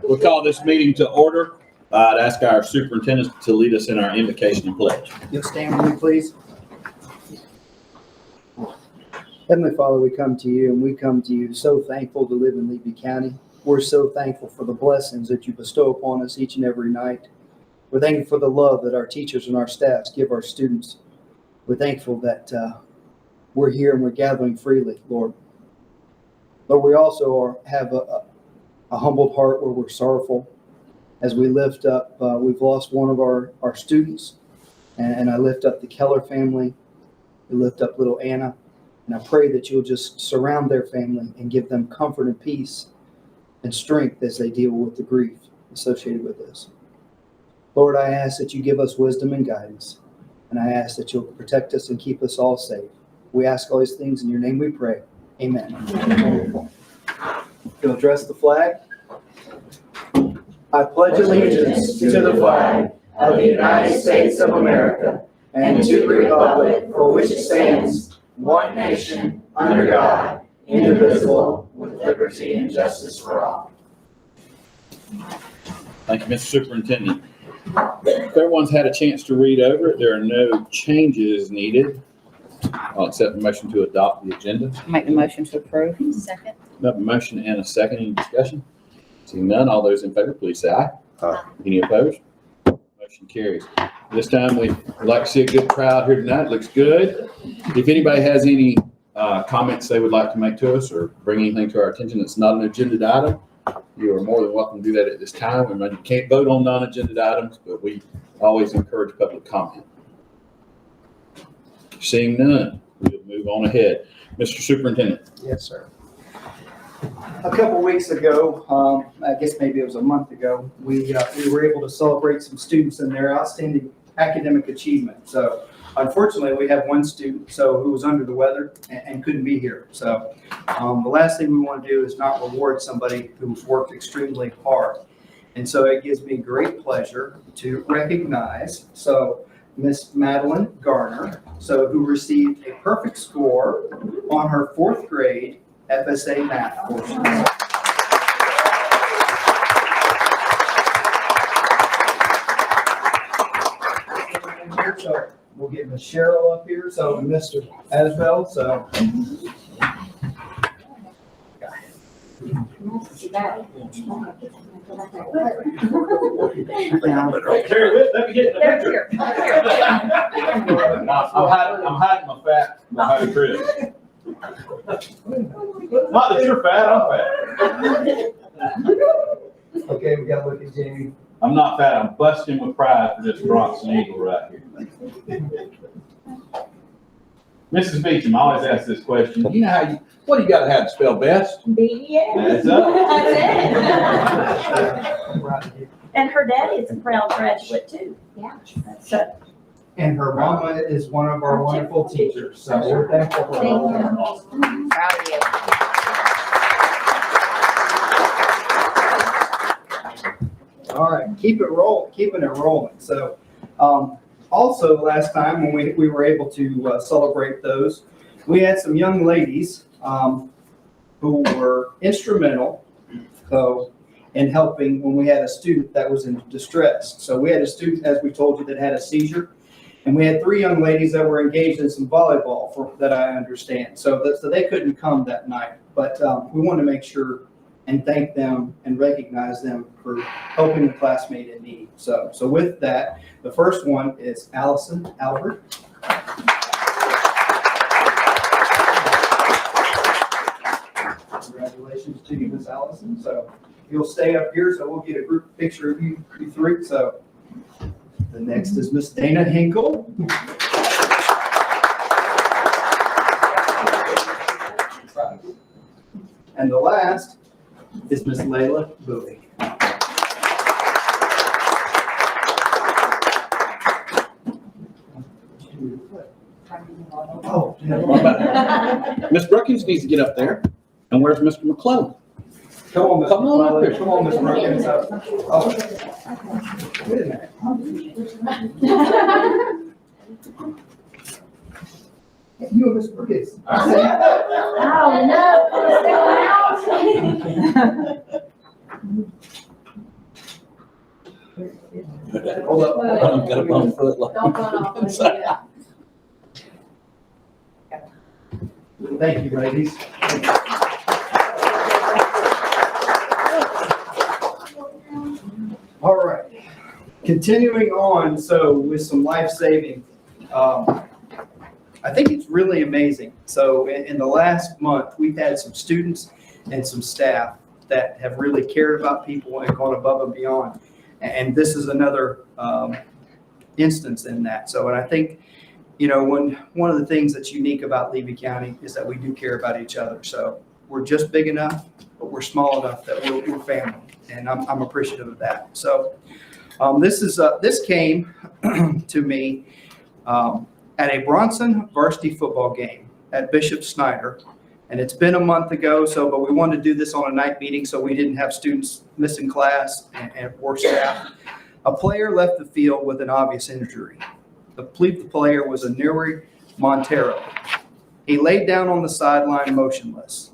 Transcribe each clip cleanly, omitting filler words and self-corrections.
We'll call this meeting to order. I'd ask our superintendent to lead us in our invocation and pledge. You'll stand with me, please. Heavenly Father, we come to you, and we come to you so thankful to live in Levy County. We're so thankful for the blessings that you bestow upon us each and every night. We're thankful for the love that our teachers and our staffs give our students. We're thankful that we're here and we're gathering freely, Lord. But we also have a humbled heart where we're sorrowful as we lift up. We've lost one of our students, and I lift up the Keller family. We lift up little Anna, and I pray that you'll just surround their family and give them comfort and peace and strength as they deal with the grief associated with this. Lord, I ask that you give us wisdom and guidance, and I ask that you'll protect us and keep us all safe. We ask all these things in your name we pray. Amen. You'll address the flag. I pledge allegiance to the flag of the United States of America and to the republic for which it stands, one nation, under God, indivisible, with liberty and justice for all. Thank you, Mr. Superintendent. If everyone's had a chance to read over it, there are no changes needed. I'll accept the motion to adopt the agenda. Make the motion to approve. Second. We have a motion and a second. Any discussion? Seeing none, all those in favor, please say aye. Aye. Any opposed? Motion carries. This time we'd like to see a good crowd here tonight. It looks good. If anybody has any comments they would like to make to us or bring anything to our attention that's not an agenda item, you are more than welcome to do that at this time. Remember, you can't vote on non-agenda items, but we always encourage public comment. Seeing none, we'll move on ahead. Mr. Superintendent. Yes, sir. A couple weeks ago, I guess maybe it was a month ago, we were able to celebrate some students in their outstanding academic achievement. So unfortunately, we have one student who was under the weather and couldn't be here. So the last thing we want to do is not reward somebody who's worked extremely hard. And so it gives me great pleasure to recognize Miss Madeline Garner, who received a perfect score on her 4th grade FSA math portion. So we'll get Miss Cheryl up here, Mr. Asbell, Let me get in the picture. I'm hiding my fat behind Chris. Not that you're fat, I'm fat. Okay, we gotta look at Jamie. I'm not fat, I'm busting with pride for this Bronx Eagle right here. Mrs. Beecham, I always ask this question. You know what do you gotta have to spell best? B-E-S. That's up. That's it. And her daddy is a proud graduate too. Yeah. So, And her mama is one of our wonderful teachers, so we're thankful for all of them. Proud of you. All right, keeping it rolling. So, also last time when we were able to celebrate those, we had some young ladies who were instrumental in helping when we had a student that was in distress. So we had a student, as we told you, that had a seizure, and we had 3 young ladies that were engaged in some volleyball, that I understand. So they couldn't come that night, but we want to make sure and thank them and recognize them for helping a classmate in need. So with that, the first one is Allison Albert. Congratulations to you, Miss Allison. So you'll stay up here, so we'll get a group picture of you 3. So the next is Miss Dana Hinkle. And the last is Miss Layla Bowie. Oh, Miss Brookins needs to get up there. And where's Mr. McClellan? come on, Miss Come on up Layla. here. Come on, Miss Brookins. Oh. Wait a minute. You and Miss Brookins. oh no. Hold up. I've got a bum foot. Don't run off with it. Thank you, ladies. All right. Continuing on, so with some life-saving, I think it's really amazing. So in the last month, we've had some students and some staff that have really cared about people and gone above and beyond. And this is another instance in that. So, and I think, you know, one of the things that's unique about Levy County is that we do care about each other. So we're just big enough, but we're small enough that we're family, and I'm appreciative of that. So this came to me at a Bronson varsity football game at Bishop Snyder, and it's been a month ago. So, but we wanted to do this on a night meeting so we didn't have students missing class and or staff. A player left the field with an obvious injury. I believe the player was Anuri Montero. He laid down on the sideline motionless.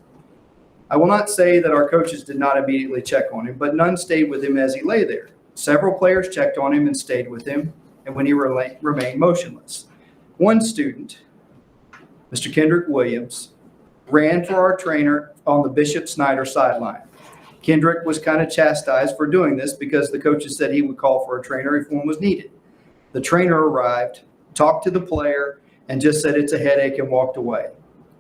I will not say that our coaches did not immediately check on him, but none stayed with him as he lay there. Several players checked on him and stayed with him, and when he remained motionless. One student, Mr. Kendrick Williams, ran for our trainer on the Bishop Snyder sideline. Kendrick was kind of chastised for doing this because the coaches said he would call for a trainer if one was needed. The trainer arrived, talked to the player, and just said it's a headache and walked away.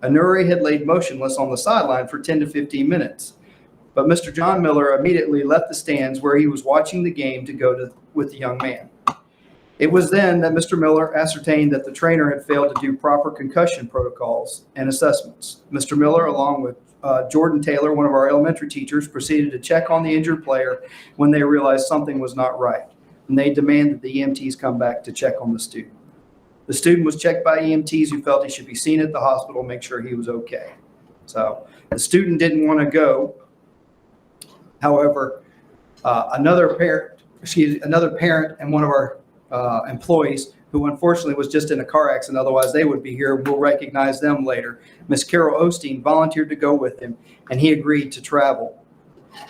Anuri had laid motionless on the sideline for 10 to 15 minutes, but Mr. John Miller immediately left the stands where he was watching the game to go with the young man. It was then that Mr. Miller ascertained that the trainer had failed to do proper concussion protocols and assessments. Mr. Miller, along with Jordan Taylor, one of our elementary teachers, proceeded to check on the injured player when they realized something was not right, and they demanded that the EMTs come back to check on the student. The student was checked by EMTs who felt he should be seen at the hospital, make sure he was okay. So the student didn't want to go. However, another parent and one of our employees who unfortunately was just in a car accident, otherwise they would be here, we'll recognize them later. Miss Carol Osteen volunteered to go with him, and he agreed to travel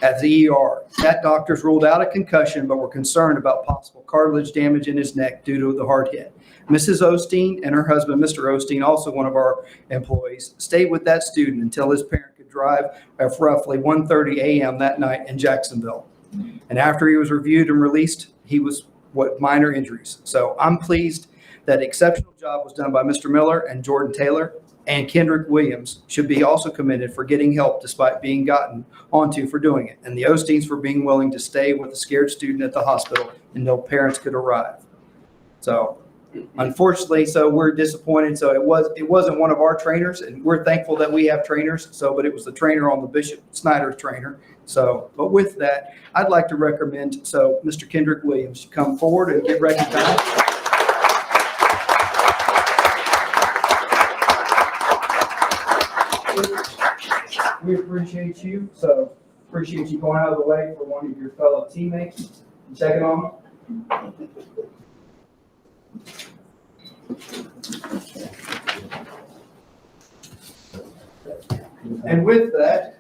at the ER. That doctors ruled out a concussion, but were concerned about possible cartilage damage in his neck due to the hard hit. Mrs. Osteen and her husband, Mr. Osteen, also one of our employees, stayed with that student until his parent could drive at roughly 1:30 a.m. that night in Jacksonville. And after he was reviewed and released, he was with minor injuries. So I'm pleased that exceptional job was done by Mr. Miller and Jordan Taylor, and Kendrick Williams should be also commended for getting help despite being gotten onto for doing it, and the Osteens for being willing to stay with a scared student at the hospital until parents could arrive. So unfortunately, so we're disappointed. So it wasn't one of our trainers, and we're thankful that we have trainers. So, but it was the trainer on the Bishop Snyder trainer. So, but with that, I'd like to recommend, so Mr. Kendrick Williams come forward and get recognized. We appreciate you. So appreciate you going out of the way for one of your fellow teammates and checking on them. And with that,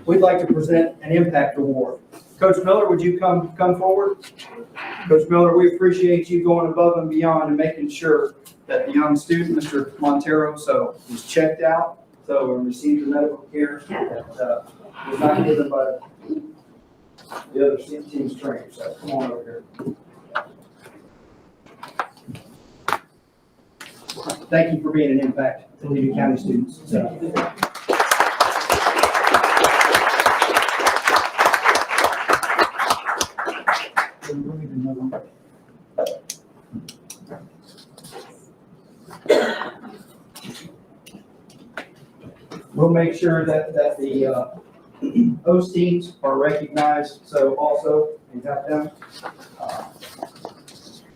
we'd like to present an impact award. Coach Miller, would you come forward? Coach Miller, we appreciate you going above and beyond and making sure that the young student, Mr. Montero, so was checked out, so received the medical care that was not given by the other team's trainer. So come on over here. Thank you for being an impact to Levy County students. So. We'll make sure that the Osteens are recognized, so also, and have them.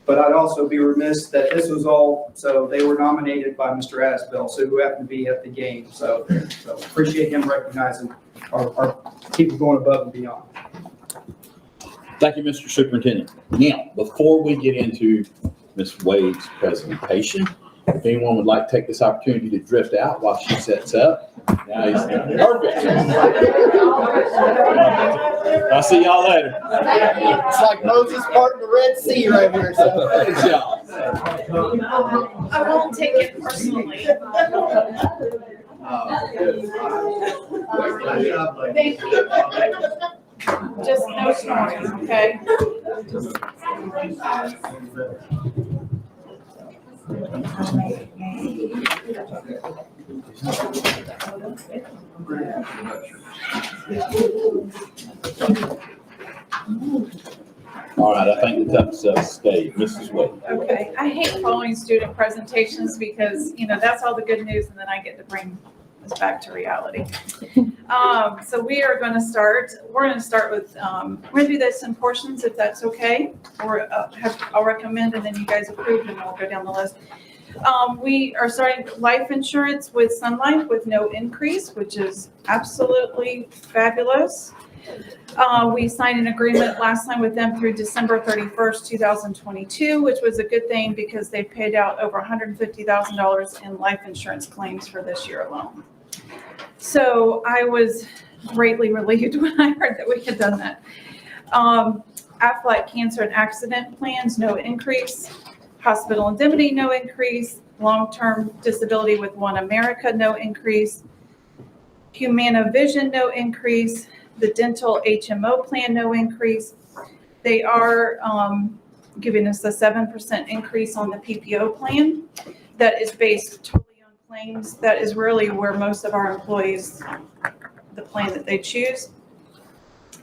But I'd also be remiss that this was all, so they were nominated by Mr. Asbell, so who happened to be at the game. So appreciate him recognizing our people going above and beyond. Thank you, Mr. Superintendent. Now, before we get into Ms. Wade's presentation, if anyone would like to take this opportunity to drift out while she sets up, Nice. Perfect. I'll see y'all later. It's like Moses parting the Red Sea right here, so. Good job. I won't take it personally. Thank you. Just no snoring, okay? All right, I think that's stayed. Mrs. Wade. Okay, I hate following student presentations because, that's all the good news and then I get to bring us back to reality. So we're going to start with, we're going to do this in portions if that's okay. Or I'll recommend and then you guys approve and we'll go down the list. We are starting life insurance with Sun Life with no increase, which is absolutely fabulous. We signed an agreement last time with them through December 31st, 2022, which was a good thing because they paid out over $150,000 in life insurance claims for this year alone. So I was greatly relieved when I heard that we had done that. Aflac cancer and accident plans, no increase. Hospital indemnity, no increase. Long-term disability with One America, no increase. Humana Vision, no increase. The dental HMO plan, no increase. They are giving us a 7% increase on the PPO plan that is based totally on claims. That is really where most of our employees, the plan that they choose.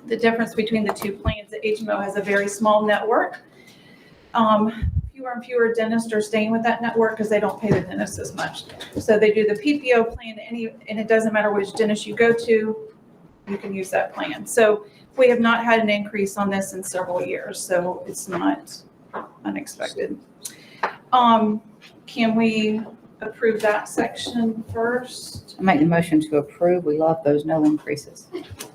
The difference between the two plans, the HMO has a very small network. Fewer and fewer dentists are staying with that network because they don't pay the dentist as much. So they do the PPO plan, and it doesn't matter which dentist you go to, you can use that plan. So we have not had an increase on this in several years, so it's not unexpected. Can we approve that section first? I make the motion to approve. We love those no increases.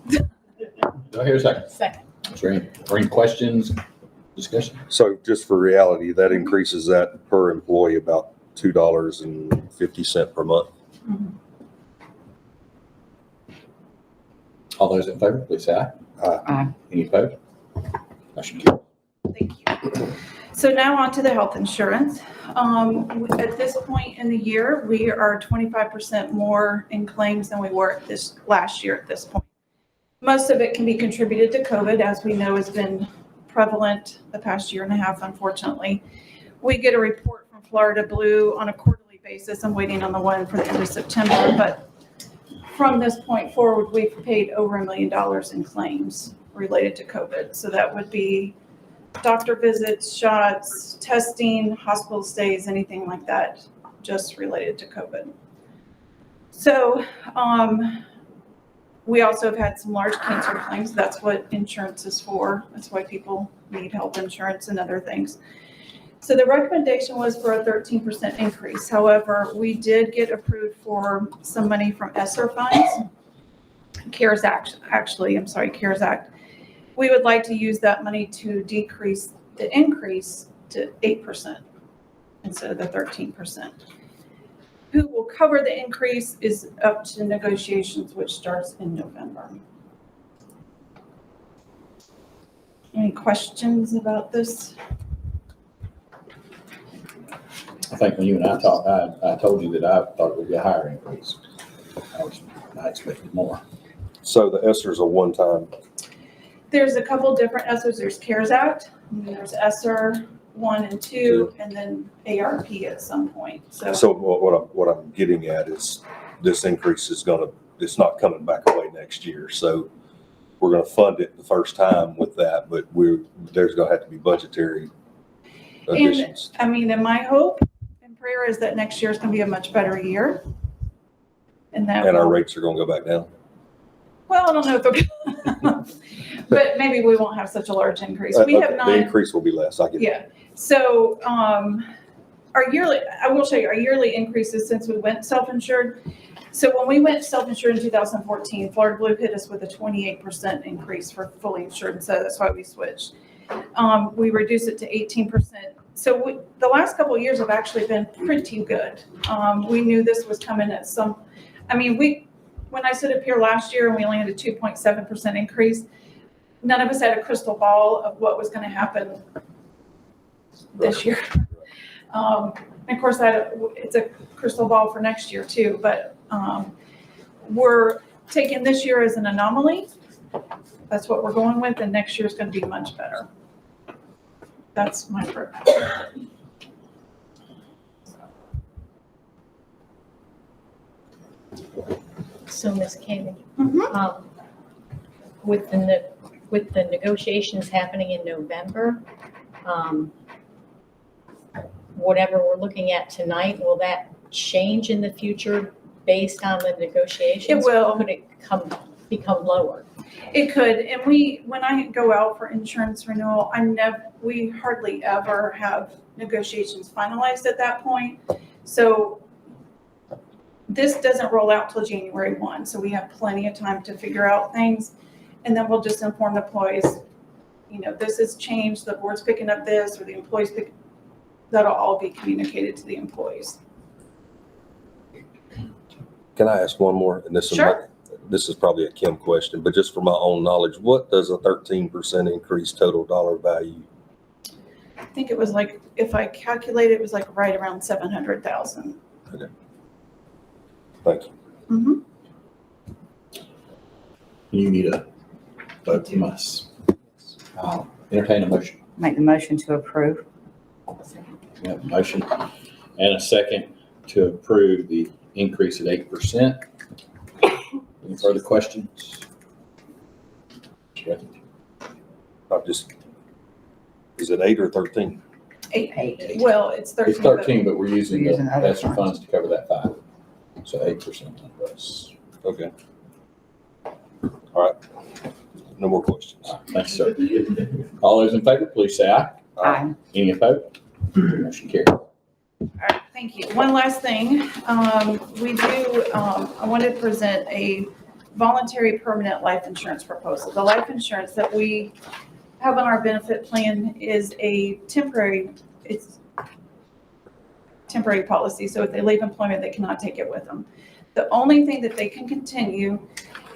Do I hear a second? Second. Is there any questions, discussion? So just for reality, that increases that per employee about $2.50 per month. Mhm. All those in favor, please say aye. Aye. Any opposed? Motion carries. Thank you. So now on to the health insurance. At this point in the year, we are 25% more in claims than we were this last year at this point. Most of it can be contributed to COVID, as we know has been prevalent the past year and a half, unfortunately. We get a report from Florida Blue on a quarterly basis. I'm waiting on the one for the end of September, but from this point forward, we've paid over $1 million in claims related to COVID. So that would be doctor visits, shots, testing, hospital stays, anything like that, just related to COVID. So we also have had some large cancer claims. That's what insurance is for. That's why people need health insurance and other things. So the recommendation was for a 13% increase. However, we did get approved for some money from ESSER funds, CARES Act. We would like to use that money to decrease the increase to 8% instead of the 13%. Who will cover the increase is up to negotiations, which starts in November. Any questions about this? I think when you and I talked, I told you that I thought it would be a higher increase. I expected more. So the ESSER's a one-time. There's a couple different ESSERs. There's CARES Act, and there's ESSER 1 and 2, and then ARP at some point. So what I'm getting at is this increase is it's not coming back away next year. So we're gonna fund it the first time with that, but there's gonna have to be budgetary additions. And my hope and prayer is that next year is going to be a much better year. And our rates are gonna go back down. Well, I don't know if they'll, but maybe we won't have such a large increase. We have not. The increase will be less, I get that. Yeah. So our yearly increases since we went self-insured. So when we went self-insured in 2014, Florida Blue hit us with a 28% increase for fully insured. And so that's why we switched. We reduced it to 18%. So the last couple of years have actually been pretty good. We knew this was coming at when I stood up here last year and we only had a 2.7% increase, none of us had a crystal ball of what was going to happen this year. And of course, it's a crystal ball for next year too, but we're taking this year as an anomaly. That's what we're going with, and next year is going to be much better. That's my purpose. So, Ms. Kaylee, Mhm. with the negotiations happening in November, whatever we're looking at tonight, will that change in the future based on the negotiations? It will. Or could it become lower? It could, and when I go out for insurance renewal, we hardly ever have negotiations finalized at that point. So this doesn't roll out till January 1, so we have plenty of time to figure out things. And then we'll just inform the employees, this has changed, the board's picking up this, or the employees that'll all be communicated to the employees. Can I ask one more? And Sure. This is probably a Kim question, but just for my own knowledge, what does a 13% increase total dollar value? I think it was like, if I calculate, it was like right around 700,000. Thank you. Mm-hmm. You need a vote from us. I'll entertain a motion. Make the motion to approve. We have a motion and a second to approve the increase at 8%. Any further questions? Is it 8 or 13? 8. Well, it's 13. It's 13, but we're using We're using the other ESSER funds. funds to cover that 5. So 8% plus. Okay. All right. No more questions. All right, thanks, sir. All those in favor, please say aye. Aye. Any opposed? Motion carried. All right, thank you. One last thing. I wanted to present a voluntary permanent life insurance proposal. The life insurance that we have on our benefit plan is it's temporary policy. So if they leave employment, they cannot take it with them. The only thing that they can continue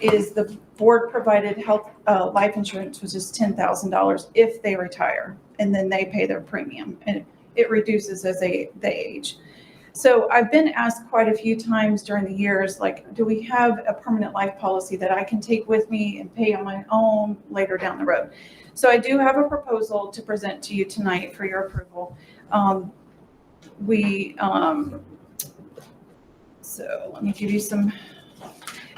is the board provided health, life insurance, which is $10,000 if they retire, and then they pay their premium, and it reduces as they age. So I've been asked quite a few times during the years, like, do we have a permanent life policy that I can take with me and pay on my own later down the road? So I do have a proposal to present to you tonight for your approval. So let me give you some,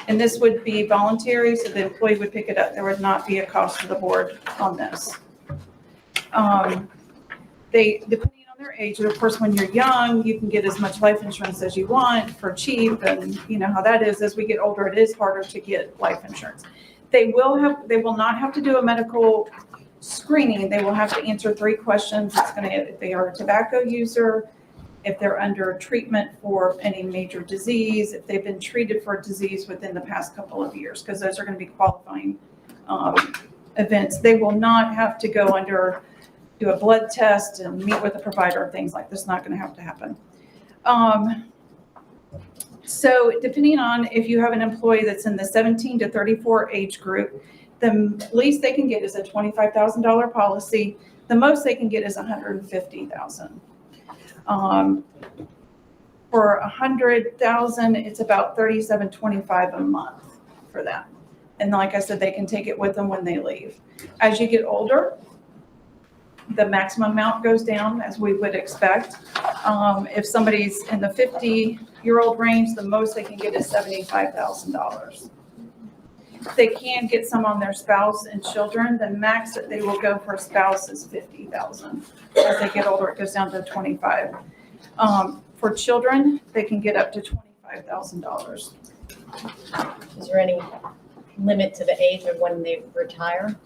and this would be voluntary, so the employee would pick it up. There would not be a cost to the board on this. Depending on their age, of course, when you're young, you can get as much life insurance as you want for cheap, and you know how that is. As we get older, it is harder to get life insurance. They will not have to do a medical screening. They will have to answer 3 questions. If they are a tobacco user, if they're under treatment for any major disease, if they've been treated for a disease within the past couple of years, because those are going to be qualifying events. They will not have to do a blood test and meet with a provider, things like this. Not going to have to happen. So depending on if you have an employee that's in the 17 to 34 age group, the least they can get is a $25,000 policy. The most they can get is $150,000. For $100,000, it's about $37.25 a month for that. And like I said, they can take it with them when they leave. As you get older, the maximum amount goes down, as we would expect. If somebody's in the 50-year-old range, the most they can get is $75,000. They can get some on their spouse and children. The max that they will go for a spouse is $50,000. As they get older, it goes down to $25,000. For children, they can get up to $25,000. Is there any limit to the age of when they retire?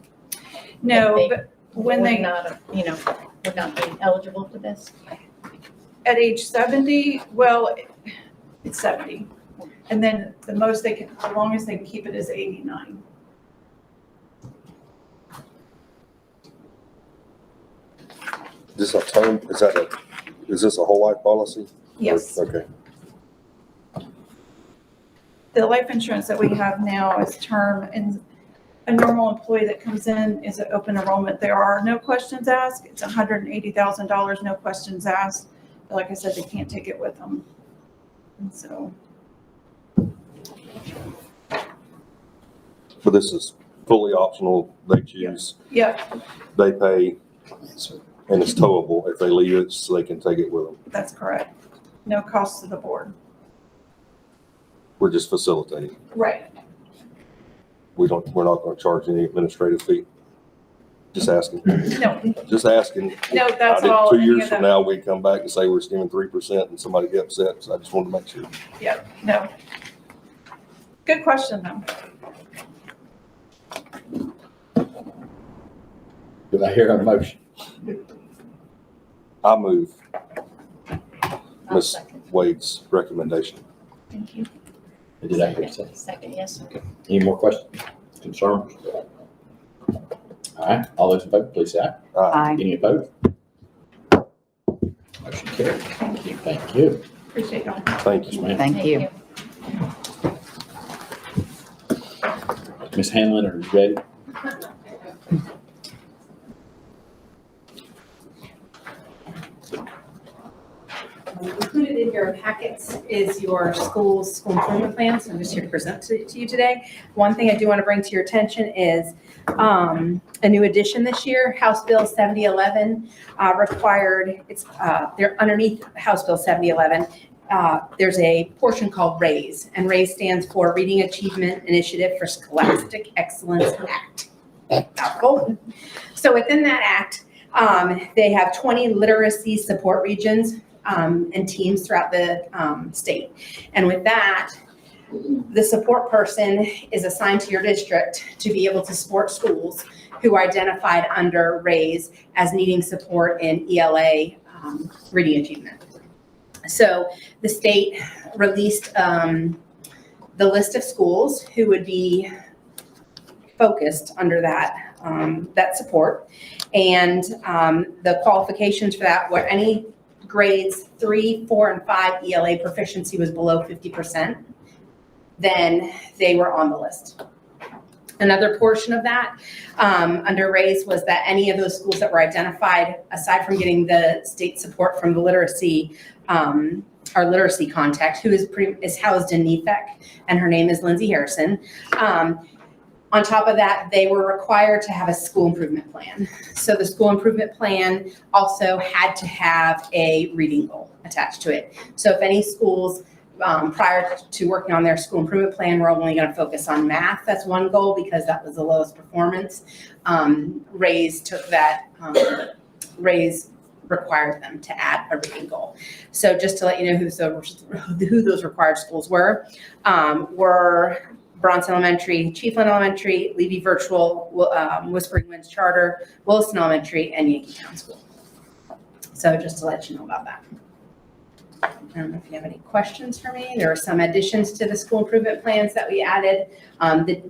No, but when Would they, not be eligible for this? at age 70, well, it's 70. And then the most the longest they can keep it is 89. Is this a whole life policy? Yes. Okay. the life insurance that we have now is term, and a normal employee that comes in is an open enrollment. There are no questions asked. It's $180,000, no questions asked. But like I said, they can't take it with them. And so, But this is fully optional. They choose, yeah, they pay, and it's towable. If they leave it, so they can take it with them. that's correct. No cost to the board. We're just facilitating. Right. We're not gonna charge any administrative fee. Just asking, No, just asking. no, that's I did all. 2 any years of from that- now, we come back and say we're skimming 3% and somebody get upset, so I just wanted to make sure. Yeah, no. Good question, though. Do I hear a motion? I move I'll Ms. second. Wade's recommendation. Thank you. Did I hear a second? Second, yes. Any more questions, concerns? All right, all those in favor, please say aye. Aye. Any opposed? Motion carries. Thank you. Thank you. Appreciate y'all. Thank you. Yes, ma'am. Thank you. Ms. Hanlon, are you ready? Included in your packets is your school improvement plan, so I'm just here to present to you today. One thing I do want to bring to your attention is a new addition this year, House Bill 7011 required, they're underneath House Bill 7011. There's a portion called RAISE, and RAISE stands for Reading Achievement Initiative for Scholastic Excellence Act. Mouthful. So within that act, they have 20 literacy support regions and teams throughout the state. And with that, the support person is assigned to your district to be able to support schools who are identified under RAISE as needing support in ELA reading achievement. So the state released the list of schools who would be focused under that, that support. And the qualifications for that were any grades 3, 4, and 5 ELA proficiency was below 50%, then they were on the list. Another portion of that under RAISE was that any of those schools that were identified, aside from getting the state support from the literacy, our literacy contact, who is housed in NEFAC, and her name is Lindsay Harrison. On top of that, they were required to have a school improvement plan. So the school improvement plan also had to have a reading goal attached to it. So if any schools prior to working on their school improvement plan, we're only going to focus on math. That's one goal because that was the lowest performance. RAISE took that, RAISE required them to add a reading goal. So just to let you know who those required schools were Bronson Elementary, Chiefland Elementary, Levy Virtual, Whispering Winds Charter, Williston Elementary, and Yankeetown School. So just to let you know about that. I don't know if you have any questions for me. There are some additions to the school improvement plans that we added.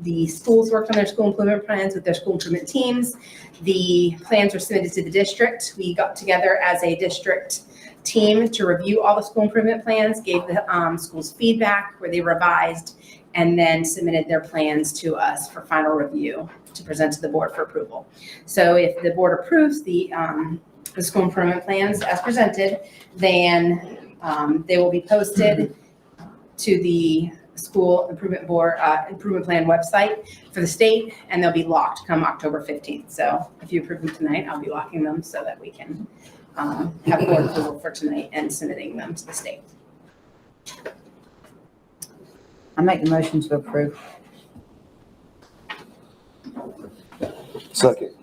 The schools worked on their school improvement plans with their school improvement teams. The plans were submitted to the district. We got together as a district team to review all the school improvement plans, gave the schools feedback where they revised, and then submitted their plans to us for final review to present to the board for approval. So if the board approves the school improvement plans as presented, then they will be posted to the school improvement board improvement plan website for the state, and they'll be locked come October 15th. So if you approve them tonight, I'll be locking them so that we can have board approval for tonight and submitting them to the state. I make the motion to approve. Second,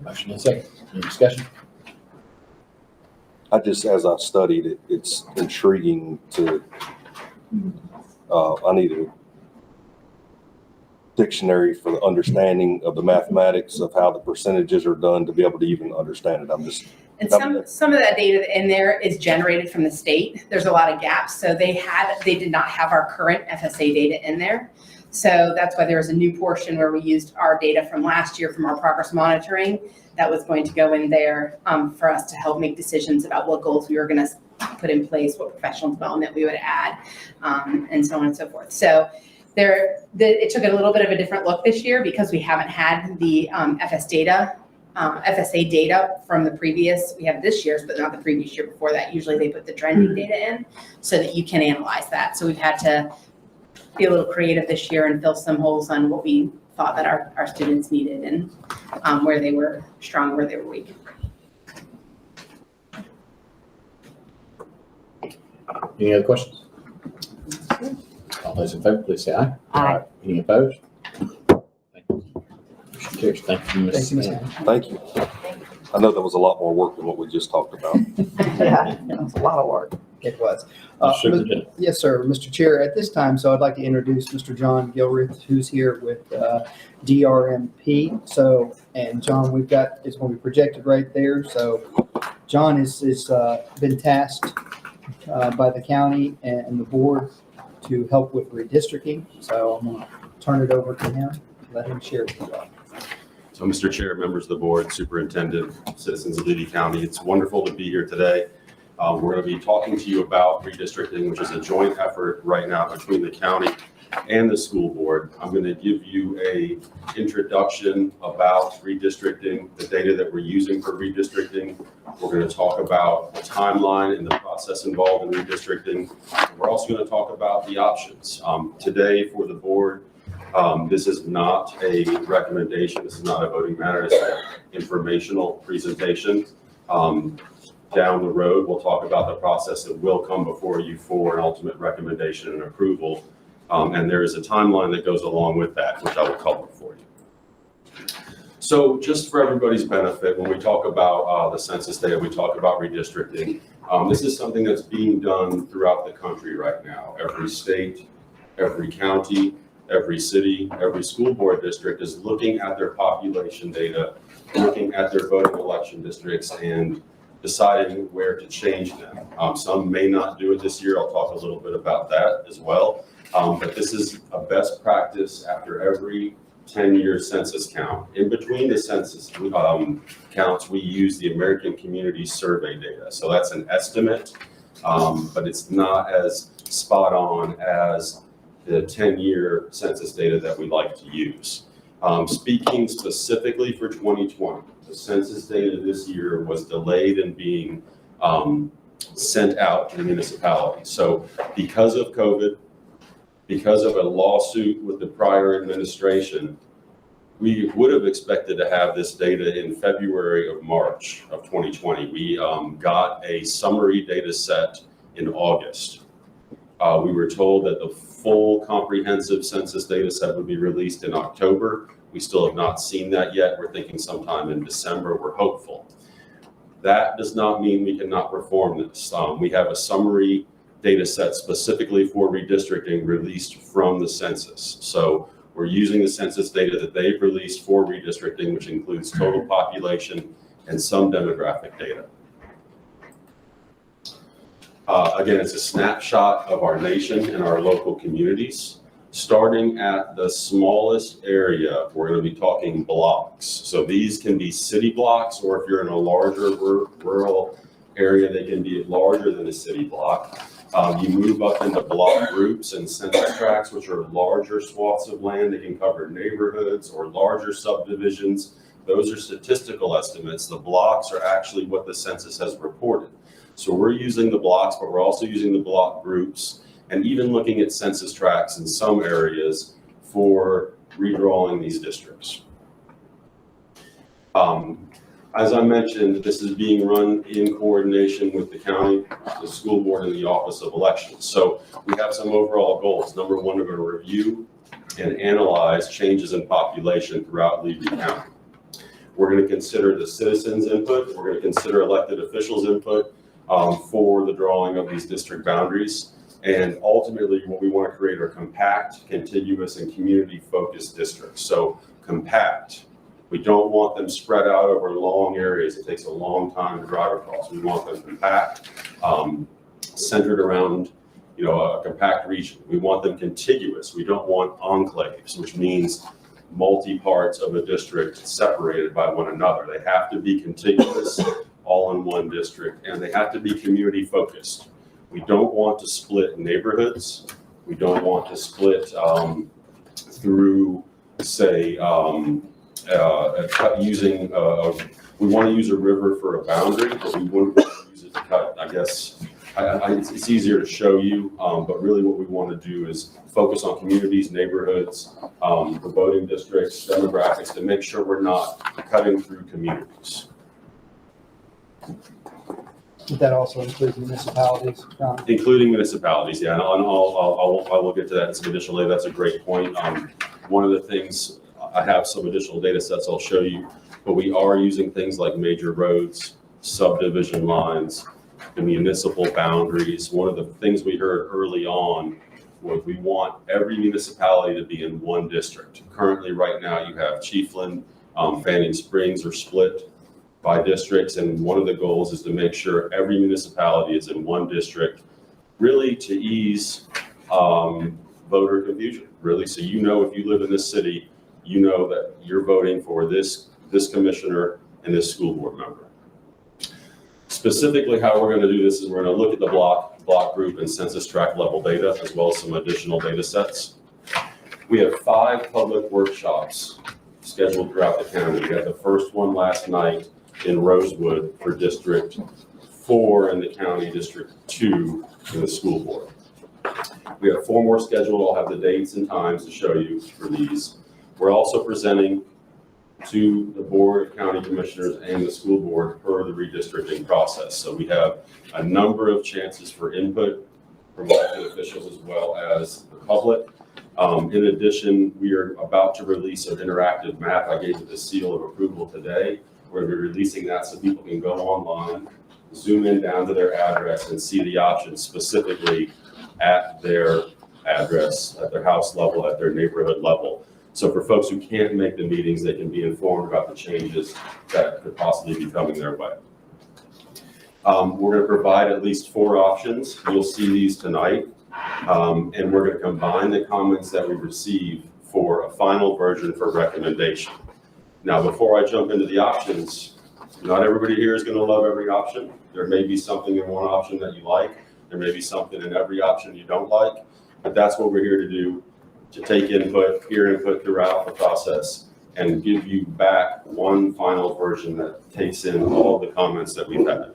Motion and second. Any discussion? as I studied it, it's intriguing to, I need a dictionary for the understanding of the mathematics of how the percentages are done to be able to even understand it. And some of that data in there is generated from the state. There's a lot of gaps. So they did not have our current FSA data in there. So that's why there was a new portion where we used our data from last year from our progress monitoring that was going to go in there for us to help make decisions about what goals we were going to put in place, what professional development we would add, and so on and so forth. So it took a little bit of a different look this year because we haven't had the FSA data from the previous, we have this year's, but not the previous year before that. Usually they put the trending data in so that you can analyze that. So we've had to be a little creative this year and fill some holes on what we thought that our students needed and where they were strong, where they were weak. Any other questions? All those in favor, please say aye. Aye. Any opposed? Thank you. Motion carries. Thank you, Ms. Thank you, Ms. Allen. Thank you. I know that was a lot more work than what we just talked about. Yeah, it's a lot of work. It was. Superintendent. Yes, sir. Mr. Chair, at this time, so I'd like to introduce Mr. John Gilreath, who's here with DRMP. So, and John, we've got, it's going to be projected right there. So John is been tasked by the county and the board to help with redistricting. So I'm going to turn it over to him, let him share with you all. So, Mr. Chair, members of the board, superintendent, citizens of Levy County, it's wonderful to be here today. We're going to be talking to you about redistricting, which is a joint effort right now between the county and the school board. I'm going to give you an introduction about redistricting, the data that we're using for redistricting. We're going to talk about the timeline and the process involved in redistricting. We're also going to talk about the options. Today for the board, this is not a recommendation. This is not a voting matter. It's an informational presentation. Down the road, we'll talk about the process that will come before you for an ultimate recommendation and approval. And there is a timeline that goes along with that, which I will cover for you. So just for everybody's benefit, when we talk about the census data, we talk about redistricting. This is something that's being done throughout the country right now. Every state, every county, every city, every school board district is looking at their population data, looking at their voting election districts, and deciding where to change them. Some may not do it this year. I'll talk a little bit about that as well. But this is a best practice after every 10-year census count. In between the census counts, we use the American Community Survey data. So that's an estimate, but it's not as spot on as the 10-year census data that we like to use. Speaking specifically for 2020, the census data this year was delayed in being sent out to the municipalities. So because of COVID, because of a lawsuit with the prior administration, we would have expected to have this data in February or March of 2020. We got a summary data set in August. We were told that the full comprehensive census data set would be released in October. We still have not seen that yet. We're thinking sometime in December. We're hopeful. That does not mean we cannot perform this. We have a summary data set specifically for redistricting released from the census. So we're using the census data that they've released for redistricting, which includes total population and some demographic data. Again, it's a snapshot of our nation and our local communities. Starting at the smallest area, we're going to be talking blocks. So these can be city blocks, or if you're in a larger rural area, they can be larger than a city block. You move up into block groups and census tracts, which are larger swaths of land. They can cover neighborhoods or larger subdivisions. Those are statistical estimates. The blocks are actually what the census has reported. So we're using the blocks, but we're also using the block groups and even looking at census tracts in some areas for redrawing these districts. As I mentioned, this is being run in coordination with the county, the school board, and the Office of Elections. So we have some overall goals. Number one, we're going to review and analyze changes in population throughout Levy County. We're going to consider the citizens' input. We're going to consider elected officials' input for the drawing of these district boundaries. And ultimately, what we want to create are compact, contiguous, and community-focused districts. So compact. We don't want them spread out over long areas. It takes a long time to drive across. We want them compact, centered around, a compact region. We want them contiguous. We don't want enclaves, which means multi-parts of a district separated by one another. They have to be contiguous all in one district, and they have to be community focused. We don't want to split neighborhoods. We don't want to split through, say, we want to use a river for a boundary, but we wouldn't want to use it to cut, I guess. It's easier to show you, but really what we want to do is focus on communities, neighborhoods, the voting districts, demographics, to make sure we're not cutting through communities. That also includes municipalities, John. Including municipalities, yeah, and I will get to that in some additional data. That's a great point. One of the things, I have some additional data sets I'll show you, but we are using things like major roads, subdivision lines, the municipal boundaries. One of the things we heard early on was we want every municipality to be in one district. Currently, right now, you have Chiefland, Fanning Springs are split by districts, and one of the goals is to make sure every municipality is in one district, really to ease voter confusion, really. So you know, if you live in this city, you know that you're voting for this commissioner and this school board member. Specifically, how we're going to do this is we're going to look at the block group and census tract level data, as well as some additional data sets. We have 5 public workshops scheduled throughout the county. We had the first one last night in Rosewood for District 4 in the county, District 2 in the school board. We have 4 more scheduled. I'll have the dates and times to show you for these. We're also presenting to the Board of County Commissioners and the school board per the redistricting process. So we have a number of chances for input from elected officials as well as the public. In addition, we are about to release an interactive map. I gave it the seal of approval today. We're going to be releasing that so people can go online, zoom in down to their address and see the options specifically at their address, at their house level, at their neighborhood level. So for folks who can't make the meetings, they can be informed about the changes that could possibly be coming their way. We're going to provide at least 4 options. You'll see these tonight. And we're going to combine the comments that we receive for a final version for recommendation. Now, before I jump into the options, not everybody here is going to love every option. There may be something in one option that you like. There may be something in every option you don't like, but that's what we're here to do, to take input, hear input throughout the process, and give you back one final version that takes in all the comments that we've had.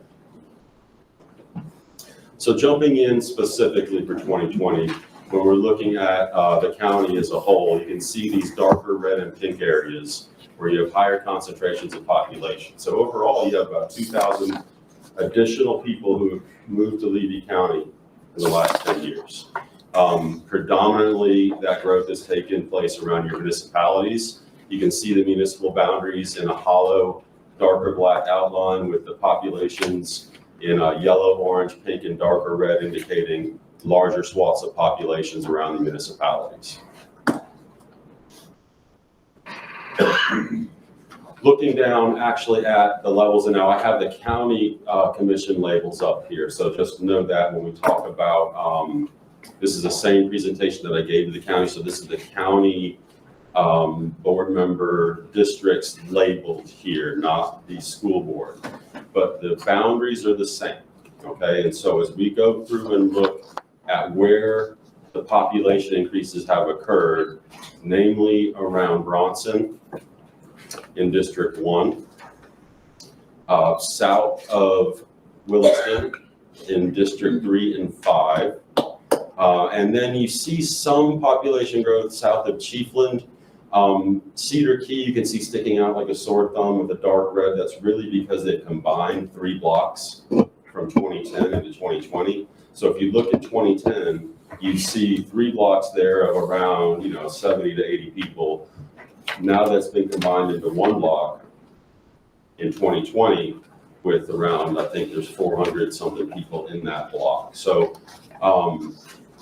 So jumping in specifically for 2020, when we're looking at the county as a whole, you can see these darker red and pink areas where you have higher concentrations of population. So overall, you have about 2,000 additional people who have moved to Levy County in the last 10 years. Predominantly, that growth has taken place around your municipalities. You can see the municipal boundaries in a hollow, darker black outline with the populations in yellow, orange, pink, and darker red, indicating larger swaths of populations around the municipalities. Looking down actually at the levels, and now I have the county commission labels up here. So just know that when we talk about, this is the same presentation that I gave to the county. So this is the county board member districts labeled here, not the school board. But the boundaries are the same, okay? And so as we go through and look at where the population increases have occurred, namely around Bronson in District 1, south of Williston in District 3 and 5, and then you see some population growth south of Chiefland. Cedar Key, you can see sticking out like a sore thumb with a dark red. That's really because they combined 3 blocks from 2010 into 2020. So if you look at 2010, you see 3 blocks there of around 70 to 80 people. Now that's been combined into 1 block in 2020 with around, I think there's 400 something people in that block. So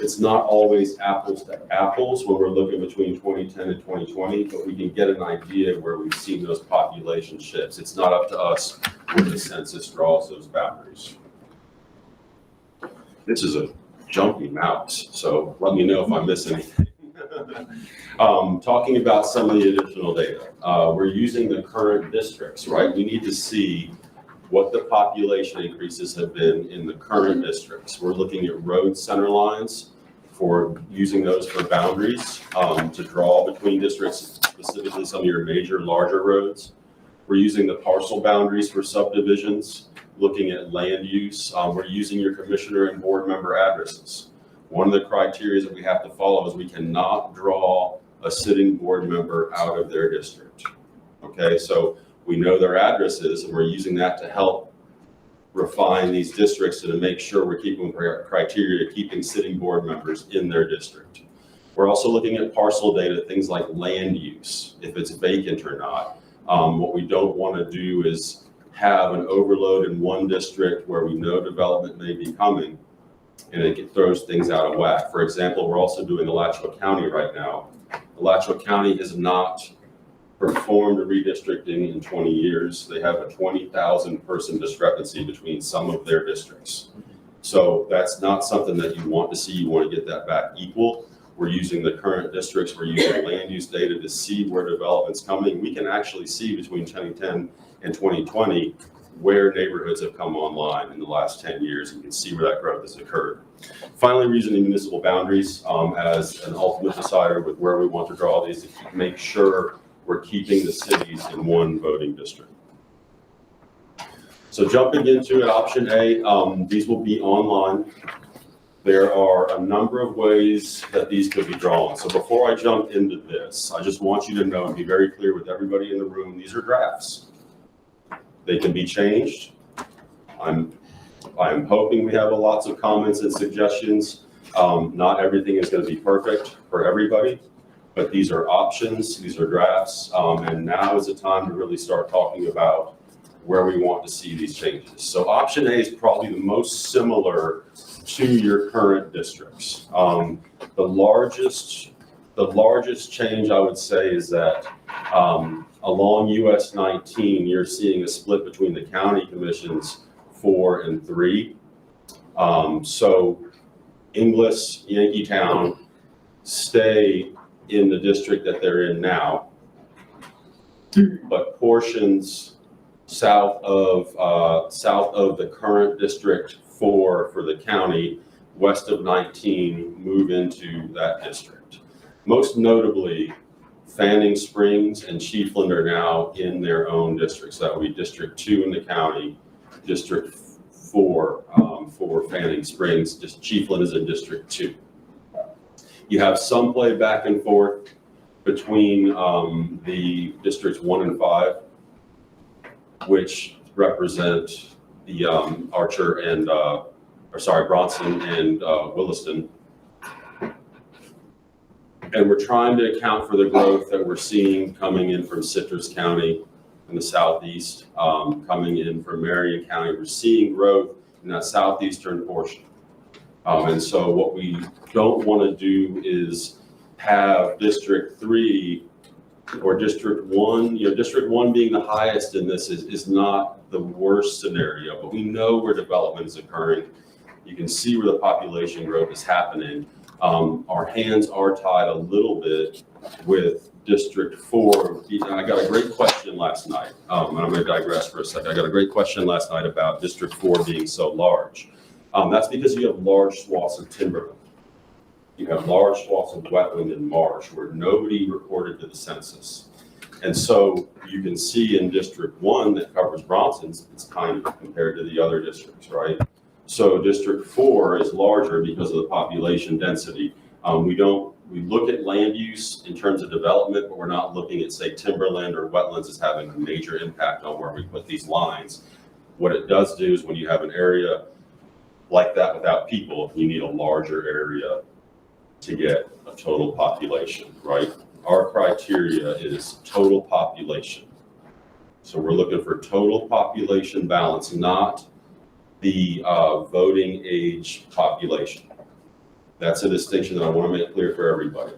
it's not always apples to apples when we're looking between 2010 and 2020, but we can get an idea where we've seen those population shifts. It's not up to us when the census draws those boundaries. This is a jumpy mouse, so let me know if I miss anything. Talking about some of the additional data, we're using the current districts, right? We need to see what the population increases have been in the current districts. We're looking at road center lines for using those for boundaries to draw between districts, specifically some of your major larger roads. We're using the parcel boundaries for subdivisions, looking at land use. We're using your commissioner and board member addresses. One of the criteria that we have to follow is we cannot draw a sitting board member out of their district. Okay, so we know their addresses and we're using that to help refine these districts and to make sure we're keeping criteria to keeping sitting board members in their district. We're also looking at parcel data, things like land use, if it's vacant or not. What we don't want to do is have an overload in one district where we know development may be coming and it throws things out of whack. For example, we're also doing Alachua County right now. Alachua County has not performed redistricting in 20 years. They have a 20,000 person discrepancy between some of their districts. So that's not something that you want to see. You want to get that back equal. We're using the current districts. We're using land use data to see where development's coming. We can actually see between 2010 and 2020 where neighborhoods have come online in the last 10 years. You can see where that growth has occurred. Finally, we're using municipal boundaries as an ultimate decider with where we want to draw these to make sure we're keeping the cities in one voting district. So jumping into it, option A, these will be online. There are a number of ways that these could be drawn. So before I jump into this, I just want you to know and be very clear with everybody in the room, these are drafts. They can be changed. I'm hoping we have lots of comments and suggestions. Not everything is going to be perfect for everybody, but these are options, these are drafts, and now is the time to really start talking about where we want to see these changes. So option A is probably the most similar to your current districts. The largest change I would say is that along US 19, you're seeing a split between the county commissions 4 and 3. So Inglis, Yankeetown stay in the district that they're in now, but portions south of the current district 4 for the county, west of 19, move into that district. Most notably, Fanning Springs and Chiefland are now in their own districts. That would be District 2 in the county, District 4 for Fanning Springs. Just Chiefland is in District 2. You have some play back and forth between the Districts 1 and 5, which represent the Archer and, Bronson and Williston. And we're trying to account for the growth that we're seeing coming in from Citrus County in the southeast, coming in from Marion County. We're seeing growth in that southeastern portion. And so what we don't want to do is have District 3 or District 1, District 1 being the highest in this is not the worst scenario, but we know where development is occurring. You can see where the population growth is happening. Our hands are tied a little bit with District 4. I got a great question last night, and I'm going to digress for a second. I got a great question last night about District 4 being so large. That's because you have large swaths of timberland. You have large swaths of wetland and marsh where nobody reported to the census. And so you can see in District 1 that covers Bronson, it's tiny compared to the other districts, right? So District 4 is larger because of the population density. We look at land use in terms of development, but we're not looking at, say, timberland or wetlands as having a major impact on where we put these lines. What it does do is when you have an area like that without people, you need a larger area to get a total population, right? Our criteria is total population. So we're looking for total population balance, not the voting age population. That's a distinction that I want to make clear for everybody.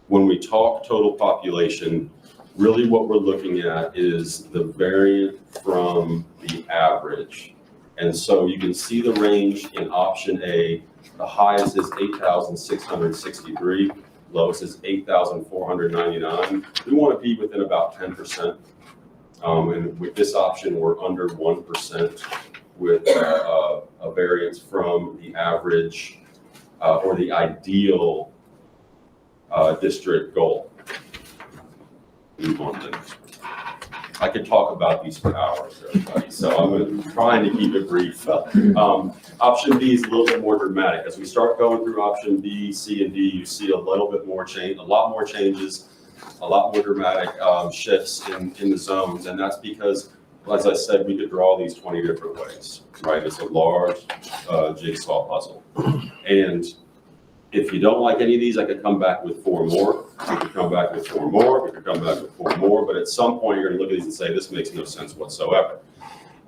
When we talk total population, really what we're looking at is the variant from the average. And so you can see the range in option A. The highest is 8,663, lowest is 8,499. We want to be within about 10% And with this option, we're under 1% with a variance from the average or the ideal district goal. Move on to the next one. I could talk about these for hours, everybody, so I'm trying to keep it brief. Option B is a little bit more dramatic. As we start going through option B, C, and D, you see a little bit more change, a lot more changes, a lot more dramatic shifts in the zones, and that's because, as I said, we could draw these 20 different ways, right? It's a large jigsaw puzzle. And if you don't like any of these, I could come back with 4 more. We could come back with 4 more. We could come back with 4 more. But at some point, you're going to look at these and say, this makes no sense whatsoever.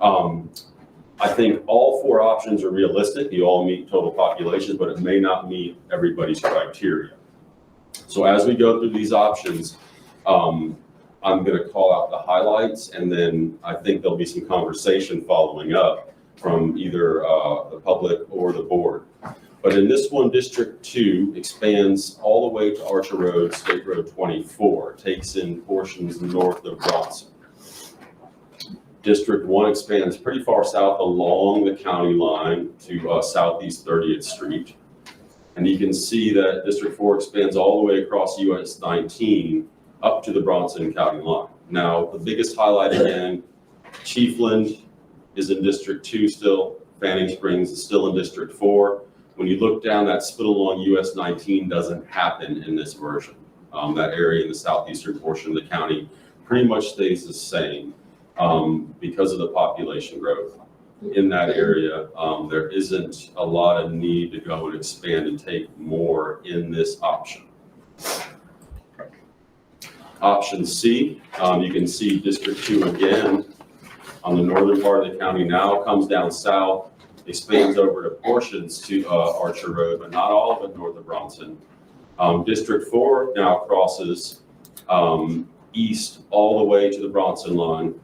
I think all 4 options are realistic. You all meet total population, but it may not meet everybody's criteria. So as we go through these options, I'm going to call out the highlights, and then I think there'll be some conversation following up from either the public or the board. But in this one, District 2 expands all the way to Archer Road, State Road 24, takes in portions north of Bronson. District 1 expands pretty far south along the county line to southeast 30th Street. And you can see that District 4 expands all the way across US 19 up to the Bronson County line. Now, the biggest highlight again, Chiefland is in District 2 still, Fanning Springs is still in District 4. When you look down, that split along US 19 doesn't happen in this version. That area in the southeastern portion of the county pretty much stays the same because of the population growth. In that area, there isn't a lot of need to go and expand and take more in this option. Option C, you can see District 2 again on the northern part of the county now, comes down south, expands over to portions to Archer Road, but not all of it north of Bronson. District 4 now crosses east all the way to the Bronson line.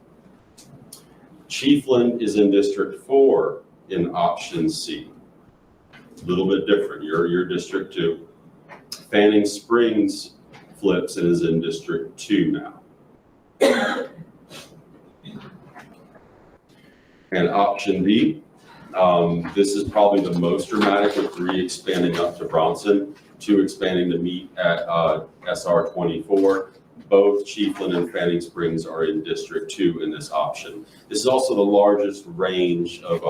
Chiefland is in District 4 in option C. A little bit different. You're District 2. Fanning Springs flips and is in District 2 now. And option B, this is probably the most dramatic with 3 expanding up to Bronson, 2 expanding to meet at SR 24. Both Chiefland and Fanning Springs are in District 2 in this option. This is also the largest range of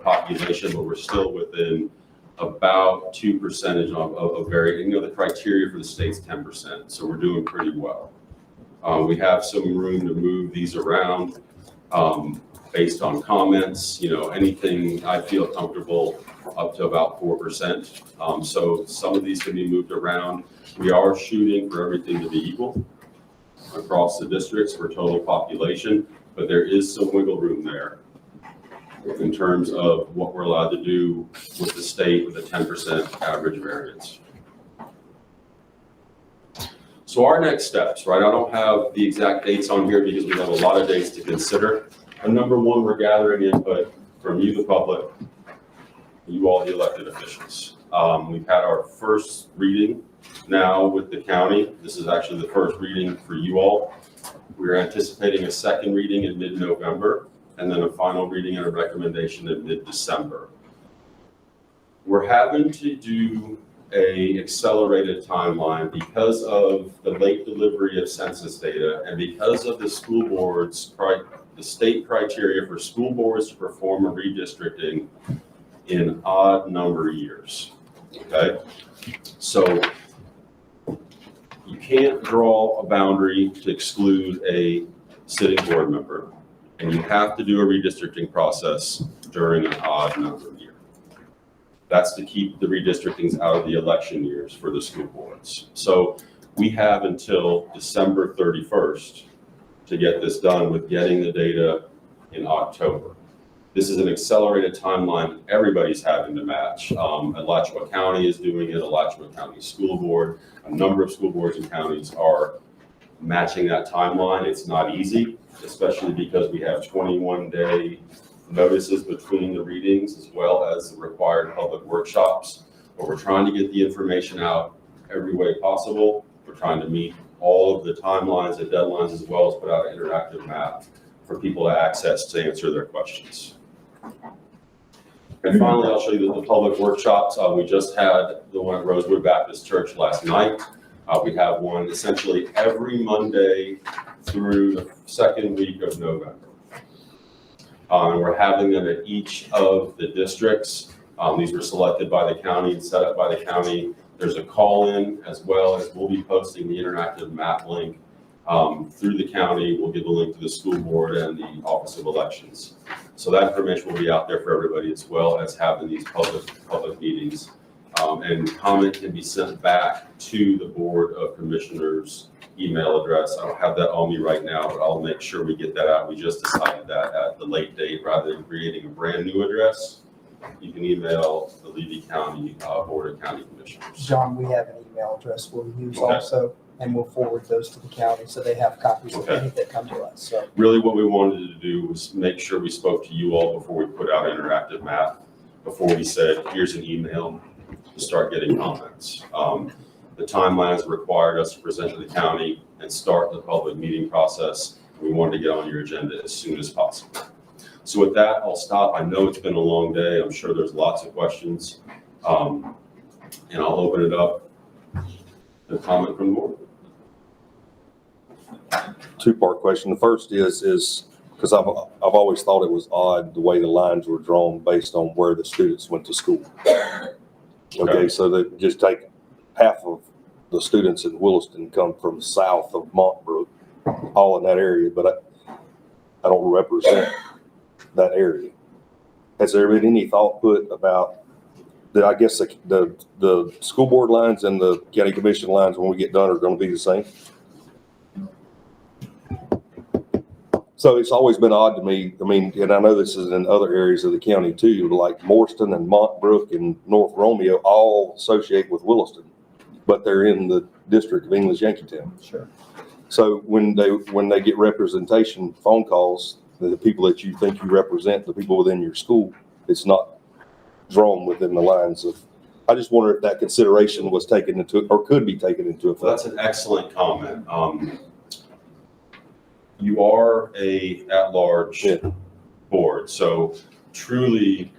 population, but we're still within about 2% of varying. You know, the criteria for the state's 10%, so we're doing pretty well. We have some room to move these around based on comments. You know, anything I feel comfortable up to about 4%. So some of these can be moved around. We are shooting for everything to be equal across the districts for total population, but there is some wiggle room there in terms of what we're allowed to do with the state with a 10% average variance. So our next steps, right? I don't have the exact dates on here because we have a lot of dates to consider. And number one, we're gathering input from you, the public, you all, the elected officials. We've had our first reading now with the county. This is actually the first reading for you all. We're anticipating a second reading in mid-November and then a final reading and a recommendation in mid-December. We're having to do an accelerated timeline because of the late delivery of census data and because of the school boards, the state criteria for school boards to perform a redistricting in odd number years, okay? So you can't draw a boundary to exclude a sitting board member, and you have to do a redistricting process during an odd number year. That's to keep the redistrictings out of the election years for the school boards. So we have until December 31st to get this done with getting the data in October. This is an accelerated timeline everybody's having to match. Alachua County is doing it, Alachua County School Board. A number of school boards and counties are matching that timeline. It's not easy, especially because we have 21-day notices between the readings as well as the required public workshops. But we're trying to get the information out every way possible. We're trying to meet all of the timelines and deadlines as well as put out an interactive map for people to access to answer their questions. And finally, I'll show you the public workshops. We just had the one at Rosewood Baptist Church last night. We have one essentially every Monday through the second week of November. And we're having them at each of the districts. These were selected by the county and set up by the county. There's a call-in, as well as we'll be posting the interactive map link through the county. We'll give a link to the school board and the Office of Elections. So that information will be out there for everybody, as well as having these public meetings. And comment can be sent back to the Board of Commissioners email address. I don't have that on me right now, but I'll make sure we get that out. We just decided that at the late date, rather than creating a brand new address, you can email the Levy County Board of County Commissioners. John, we have an email address we'll use Okay. also, and we'll forward those to the county so they have copies of Okay. any that come to us. So Really what we wanted to do was make sure we spoke to you all before we put out an interactive map, before we said, here's an email to start getting comments. The timelines required us to present to the county and start the public meeting process. We wanted to get on your agenda as soon as possible. So with that, I'll stop. I know it's been a long day. I'm sure there's lots of questions. And I'll open it up to comment from the board. Two-part question. The first is because I've always thought it was odd the way the lines were drawn based on where the students went to school. Okay, so that just take half of the students in Williston come from south of Montbrook, all in that area, but I don't represent that area. Has there been any thought put about I guess the school board lines and the county commission lines when we get done are going to be the same? So it's always been odd to me. I mean, and I know this is in other areas of the county too, like Morston and Montbrook and North Romeo all associate with Williston, but they're in the district of English Yankeetown. sure. So when they get representation phone calls, the people that you think you represent, the people within your school, it's not drawn within the lines of. I just wonder if that consideration was taken into or could be taken into Well, effect. that's an excellent comment. You are a at-large Yeah. board, so truly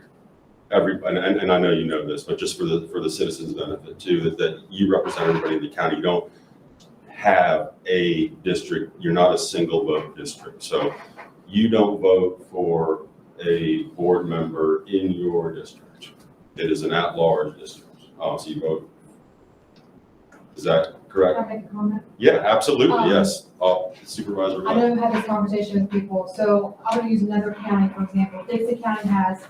and I know you know this, but just for the citizens' benefit too, that you represent everybody in the county. You don't have a district. You're not a single vote district. So you don't vote for a board member in your district. It is an at-large district. So you vote. Is that correct? Can I make a comment? Yeah, absolutely, yes. Supervisor I Glenn. know I've had this conversation with people, so I'm gonna use another county, for example. Dixie County has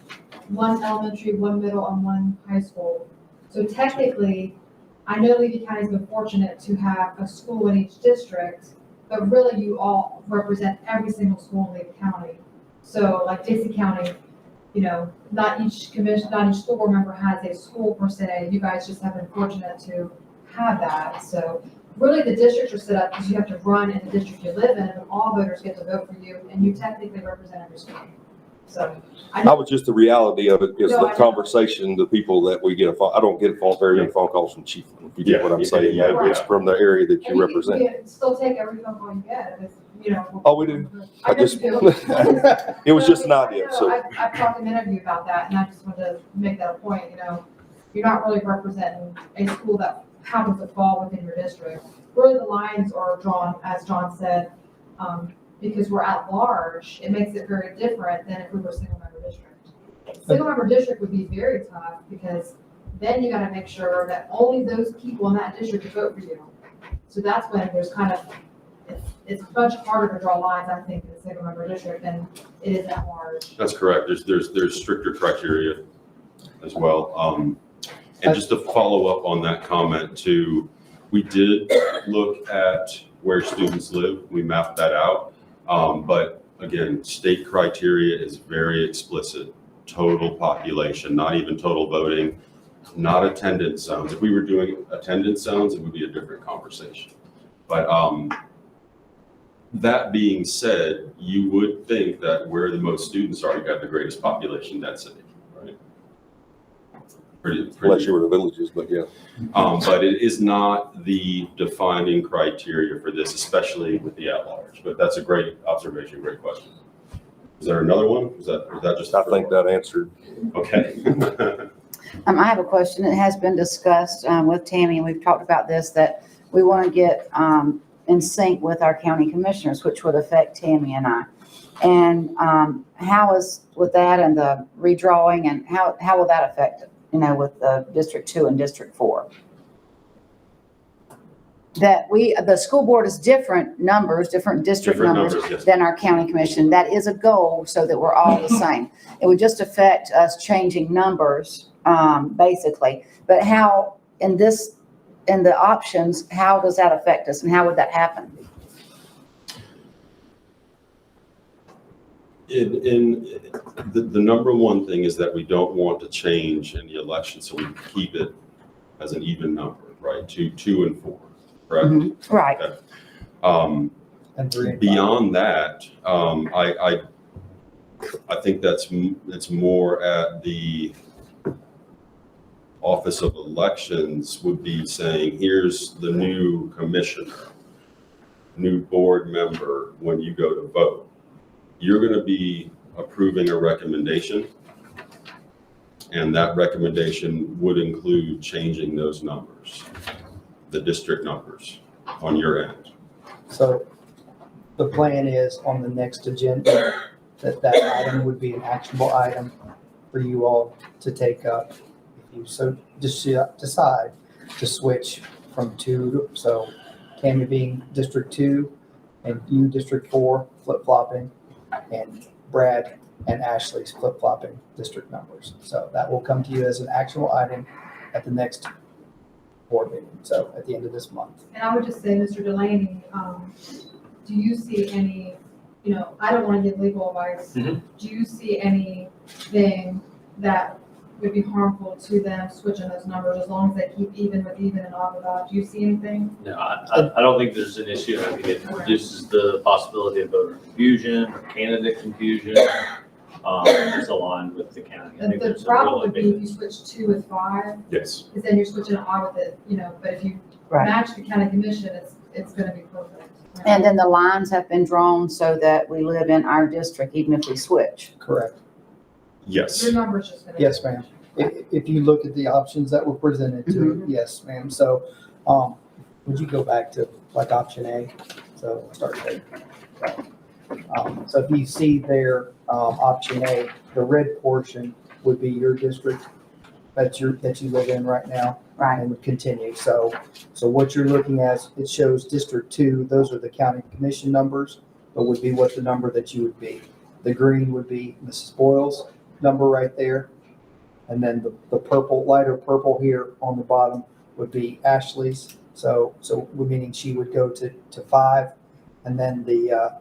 one elementary, one middle, and one high school. So technically, I know Levy County's been fortunate to have a school in each district, but really you all represent every single school in Levy County. So like Dixie County, you know, not each school board member has a school per se. You guys just have been fortunate to have that. So really the districts are set up because you have to run in the district you live in, and all voters get to vote for you, and you technically represent every school. So I I know, was just the reality of it is No, the I know. conversation, the people that we get I don't get very many phone calls from Chief, if you get what I'm Yeah, saying. yeah, It's from the area that and you represent. you can still take every phone call you get, if it's, you know. Oh, we do. I I just, do. it was So, just an I idea, know, so. I've talked in an interview about that, and I just wanted to make that a point, you know, you're not really representing a school that happens to fall within your district. Really, the lines are drawn, as John said, because we're at large, it makes it very different than if we were a single member district. Single member district would be very tough, because then you gotta make sure that only those people in that district vote for you. So that's when there's kind of, it's much harder to draw lines, I think, in a single member district than it is at large. That's correct. There's stricter criteria as well. And just to follow up on that comment too, we did look at where students live. We mapped that out. But again, state criteria is very explicit. Total population, not even total voting, not attendance zones. If we were doing attendance zones, it would be a different conversation. But that being said, you would think that where the most students are, you have the greatest population density, right? Unless you were the villages, but yeah. But it is not the defining criteria for this, especially with the at-large. But that's a great observation, great question. Is there another one? Is that just? I think that answered. Okay. I have a question. It has been discussed with Tammy, and we've talked about this, that we want to get in sync with our county commissioners, which would affect Tammy and I. And how is with that and the redrawing, and how will that affect it, with the District 2 and District 4? That the school board is different numbers, different district Different numbers yes. than our county commission. That is a goal, so that we're all the same. It would just affect us changing numbers, basically. But how, in the options, how does that affect us, and how would that happen? The number one thing is that we don't want to change in the election, so we keep it as an even number, right? 2 and 4, correct? Mm-hmm. Right. Okay. And 3 and 5. Beyond that, I think it's more at the Office of Elections would be saying, here's the new commissioner, new board member when you go to vote. You're going to be approving a recommendation, and that recommendation would include changing those numbers, the district numbers on your end. So the plan is on the next agenda that item would be an actionable item for you all to take up. If you so decide to switch from 2, so Tammy being District 2 and you District 4 flip-flopping, and Brad and Ashley's flip-flopping district numbers. So that will come to you as an actionable item at the next board meeting, so at the end of this month. And I would just say, Mr. Delaney, do you see any, I don't want to give legal advice. Mhm. Do you see anything that would be harmful to them switching those numbers as long as they keep even with even and odd with odd? Do you see anything? No, I don't think there's an issue. I think it reduces the possibility of voter confusion or candidate confusion. It's aligned with the county. I think The there's a problem really would be big. if you switch 2 with 5, Yes. because then you're switching an odd with it, but if you Right. match the county commission, it's gonna be perfect. And then the lines have been drawn so that we live in our district, even if we switch. Correct. Yes. Your number's just gonna. Yes, ma'am. If you look at the options that were presented to you, yes, ma'am. So, would you go back to like option A? So start there. So if you see there, option A, the red portion would be your district that you live in right now. Right. And would continue. So what you're looking at, it shows District 2, those are the county commission numbers, but would be what the number that you would be. The green would be Mrs. Boyle's number right there. And then the purple, lighter purple here on the bottom would be Ashley's. So meaning she would go to 5. And then the, I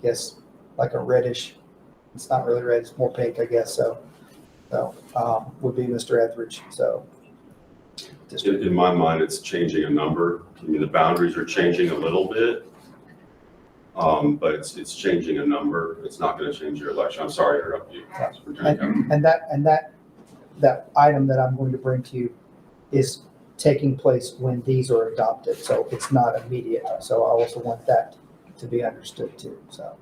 guess, like a reddish, it's not really red, it's more pink, I guess. So would be Mr. Etheridge. So. In my mind, it's changing a number. I mean, the boundaries are changing a little bit. But it's changing a number. It's not going to change your election. I'm sorry to interrupt you. And that item that I'm going to bring to you is taking place when these are adopted. So it's not immediate. So I also want that to be understood too. So.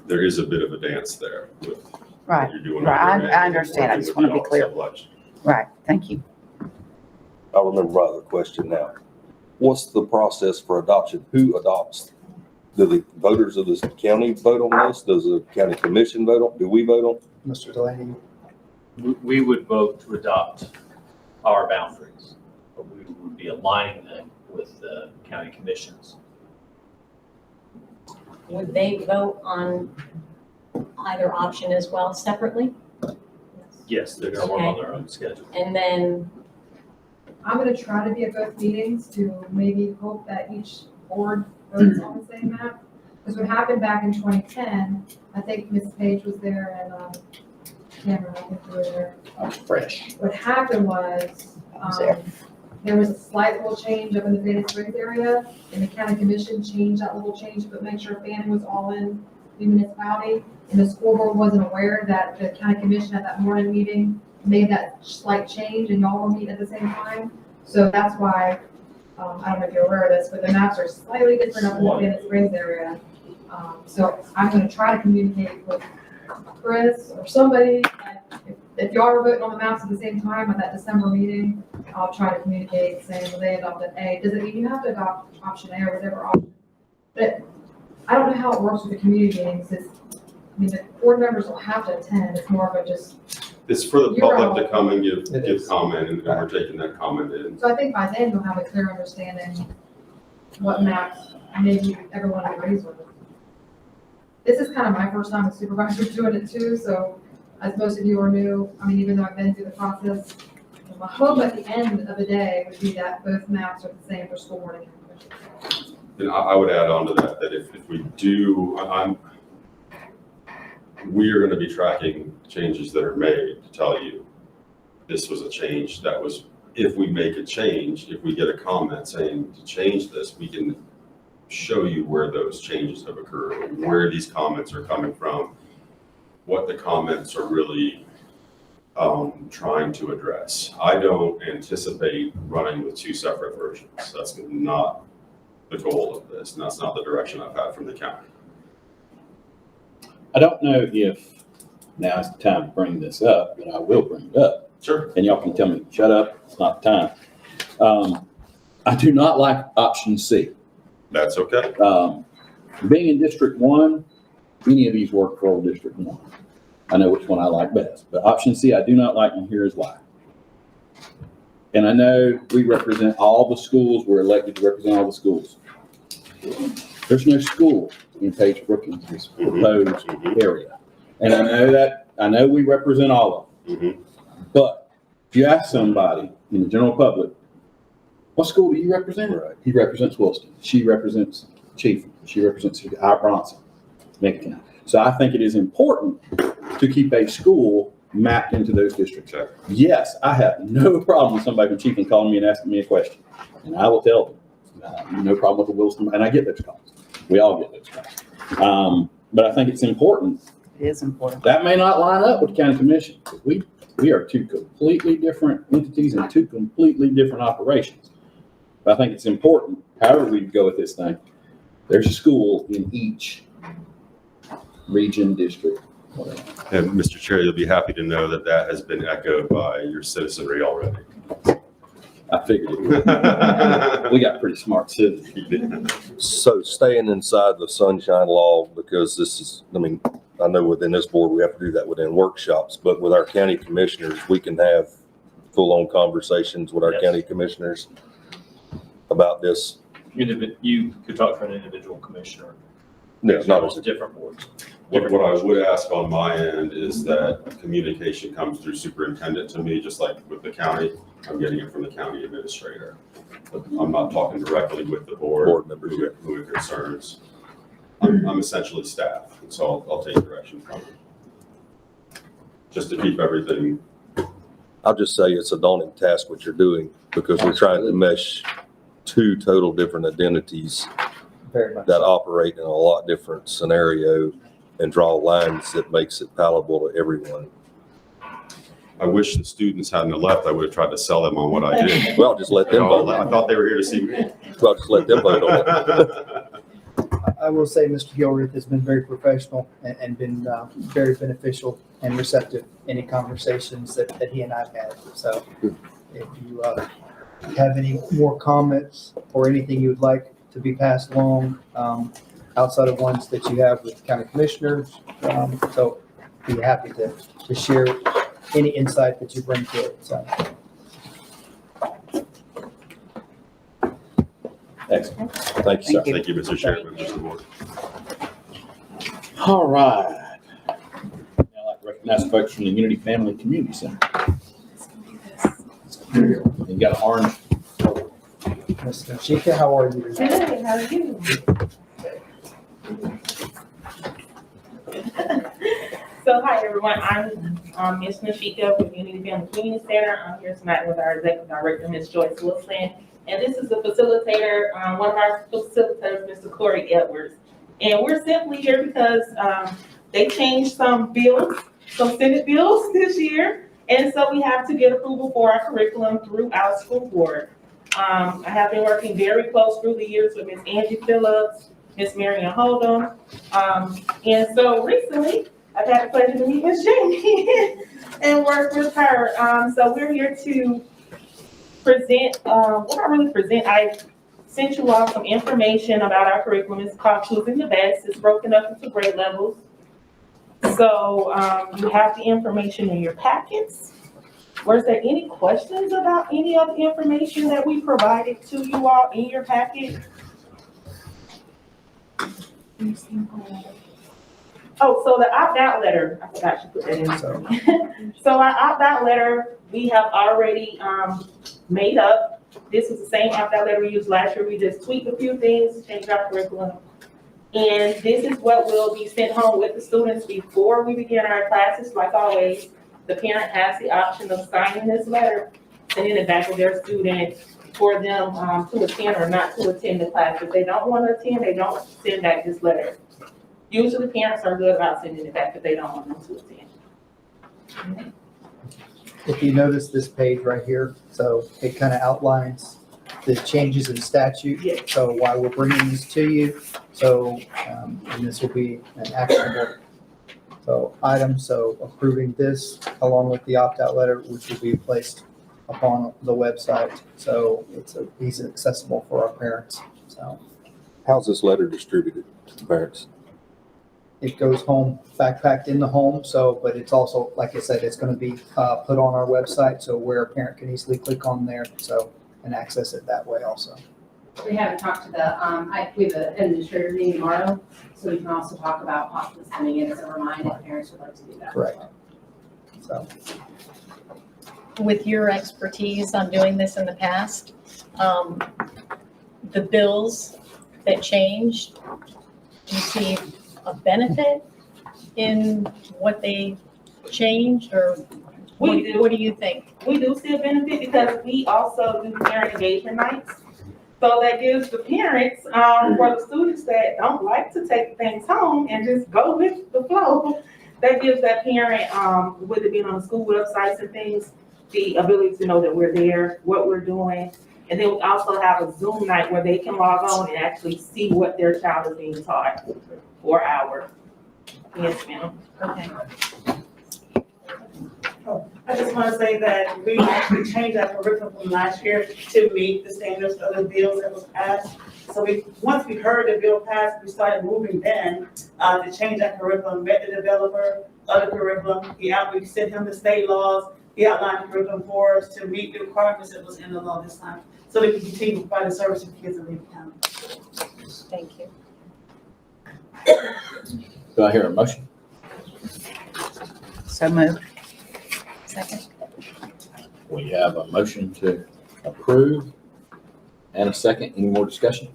There is a bit of a dance there with Right. what you're doing. Right. on your I end, understand. I working just with want to the be clear. Office of Election. Right. Thank you. I remember my other question now. What's the process for adoption? Who adopts? Do the voters of this county vote on this? Does the county commission vote on? Do we vote on? Mr. Delaney, We would vote to adopt our boundaries, but we would be aligning them with the county commissions. Would they vote on either option as well separately? Yes, they're gonna work on their own schedule. And then, I'm gonna try to be at both meetings to maybe hope that each board votes on the same map. Because what happened back in 2010, I think Ms. Page was there and, Cameron, I think you were there. Fresh. What happened was, there was a slight little change up in the Fannin Springs area, and the county commission changed that little change, but make sure Fannin was all in the municipality. And the school board wasn't aware that the county commission at that morning meeting made that slight change, and y'all were meeting at the same time. So that's why, I don't know if you're aware of this, but the maps are slightly different up in the Fannin Springs area. So I'm gonna try to communicate with Chris or somebody. If y'all are voting on the maps at the same time at that December meeting, I'll try to communicate saying, well, they adopted A. Does it mean you have to adopt option A or whatever option? But I don't know how it works with the community meetings. I mean, the board members don't have to attend. It's more of a just, It's for the You're public to all- come and give It is. comment, and we're taking that comment in. so I think by then you'll have a clear understanding what maps maybe everyone agrees with. This is kind of my first time as supervisor doing it too, so as most of you are new, I mean, even though I've been through the process, my hope at the end of the day would be that both maps are the same for school board and county commission. And I would add on to that, that if we do, we are gonna be tracking changes that are made to tell you this was a change that was, if we make a change, if we get a comment saying to change this, we can show you where those changes have occurred, where these comments are coming from, what the comments are really trying to address. I don't anticipate running with two separate versions. That's not the goal of this, and that's not the direction I've had from the county. I don't know if now is the time to bring this up, but I will bring it up. Sure. And y'all can tell me, shut up, it's not the time. I do not like option C. That's okay. Being in District 1, any of these work for old District 1. I know which one I like best, but option C, I do not like, and here's why. And I know we represent all the schools, we're elected to represent all the schools. There's no school in Page Brook in this proposed area. And I know we represent all of them. But if you ask somebody in the general public, what school do you represent? Right. He represents Williston. She represents Chief. She represents our Bronson, Macon County. So I think it is important to keep a school mapped into those districts. Yes, I have no problem with somebody from Chiefland calling me and asking me a question. And I will tell them, no problem with the Williston, and I get those calls. We all get those calls. But I think it's important. It is important. That may not line up with the county commission. We are two completely different entities and two completely different operations. But I think it's important, however we go with this thing, there's a school in each region, district, whatever. And Mr. Chair, you'll be happy to know that that has been echoed by your citizenry already. I figured it would. We got pretty smart citizens. So staying inside the sunshine law, because this is, I mean, I know within this board, we have to do that within workshops, but with our county commissioners, we can have full-on conversations with our Yes. county commissioners about this. You could talk to an individual commissioner. No, not as Across different boards. What I would ask on my end is that communication comes through superintendent to me, just like with the county. I'm getting it from the county administrator. But I'm not talking directly with the board members. who it concerns. I'm essentially staff, and so I'll take direction from them. Just to keep everything. I'll just say it's a daunting task what you're doing, because we're trying to mesh two total different identities Very much. that operate in a lot different scenario and draw lines that makes it palatable to everyone. I wish the students hadn't left. I would have tried to sell them on what I did. Well, just let them vote. I thought they were here to see me. Well, just let them vote on it. I will say Mr. Gilreath has been very professional and been very beneficial and receptive in any conversations that he and I've had. So if you have any more comments or anything you would like to be passed along outside of ones that you have with county commissioners, so be happy to share any insight that you bring to it. So. Excellent. Thank you, sir. Thank you, Mr. Chair, members of the board. All right. Now I'd like to recognize folks from the Unity Family Community Center. You got an orange. Ms. Nashika, how are you? Hey, how are you? So hi everyone, I'm Ms. Nashika with Unity Family Community Center. I'm here tonight with our Executive Director, Ms. Joyce Wilson. And this is the facilitator, one of our facilitators, Mr. Corey Edwards. And we're simply here because they changed some bills, some Senate bills this year. And so we have to get approval for our curriculum through our school board. I have been working very close through the years with Ms. Angie Phillips, Miss Marion Hold'em. And so recently, I've had the pleasure to meet Miss Jamie and work with her. So we're here to present, I sent you all some information about our curriculum. It's called Choosing the Best. It's broken up into grade levels. So you have the information in your packets. Was there any questions about any of the information that we provided to you all in your packet? Oh, so the opt-out letter, I forgot to put that in. So our opt-out letter, we have already made up. This is the same opt-out letter we used last year. We just tweaked a few things, changed our curriculum. And this is what will be sent home with the students before we begin our classes. Like always, the parent has the option of signing this letter, sending it back to their student for them to attend or not to attend the class. If they don't want to attend, they don't send back this letter. Usually parents are good about sending it back if they don't want them to attend. If you notice this page right here, so it kind of outlines the changes in statute. Yes. So why we're bringing this to you. So, and this will be an actionable item. So approving this along with the opt-out letter, which will be placed upon the website. So it's easily accessible for our parents. So How's this letter distributed to the parents? it goes home, backpacked in the home. So, but it's also, like I said, it's going to be put on our website. So where a parent can easily click on there. So, and access it that way also. We haven't talked to the, we have an administrator meeting tomorrow, so we can also talk about possibly sending it as a reminder if parents would like to do that. Correct. So. With your expertise on doing this in the past, the bills that changed, do you see a benefit in what they changed, or We do. what do you think? We do see a benefit because we also do parent engagement nights. So that gives the parents, for the students that don't like to take things home and just go with the flow, that gives that parent, with it being on school websites and things, the ability to know that we're there, what we're doing. And then we also have a Zoom night where they can log on and actually see what their child is being taught for an hour. Yes, ma'am. Okay. I just want to say that we actually changed our curriculum from last year to meet the standards of the bills that was passed. So once we heard the bill passed, we started moving then to change our curriculum, met the developer of the curriculum. We sent him the state laws. He outlined the curriculum for us to meet the requirements that was in the law this time. So we can continue to provide the service to kids in Lee County. Thank you. Do I hear a motion? So moved. Second. We have a motion to approve and a second. Any more discussion?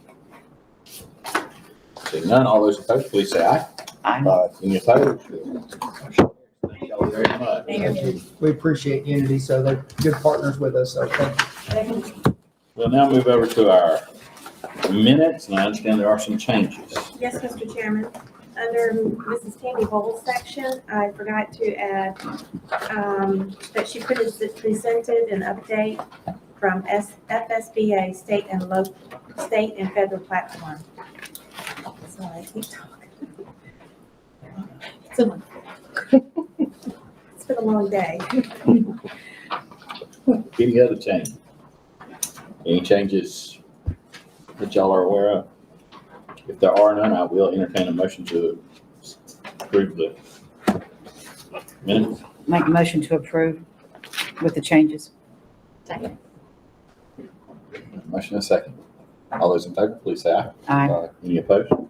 Seeing none, all those in favor, please say aye. Aye. Any opposed? Thank y'all very much. Thank you. We appreciate Unity. So they're good partners with us. So thank you. We'll now move over to our minutes, and I understand there are some changes. Yes, Mr. Chairman. Under Mrs. Tammy Bowles' section, I forgot to add that she presented an update from FSBA state and federal platform. So I keep talking. It's been a long day. Any other change? Any changes that y'all are aware of? If there are none, I will entertain a motion to approve the minutes. Make a motion to approve with the changes. Second. Motion and a second. All those in favor, please say aye. Aye. Any opposed? Motion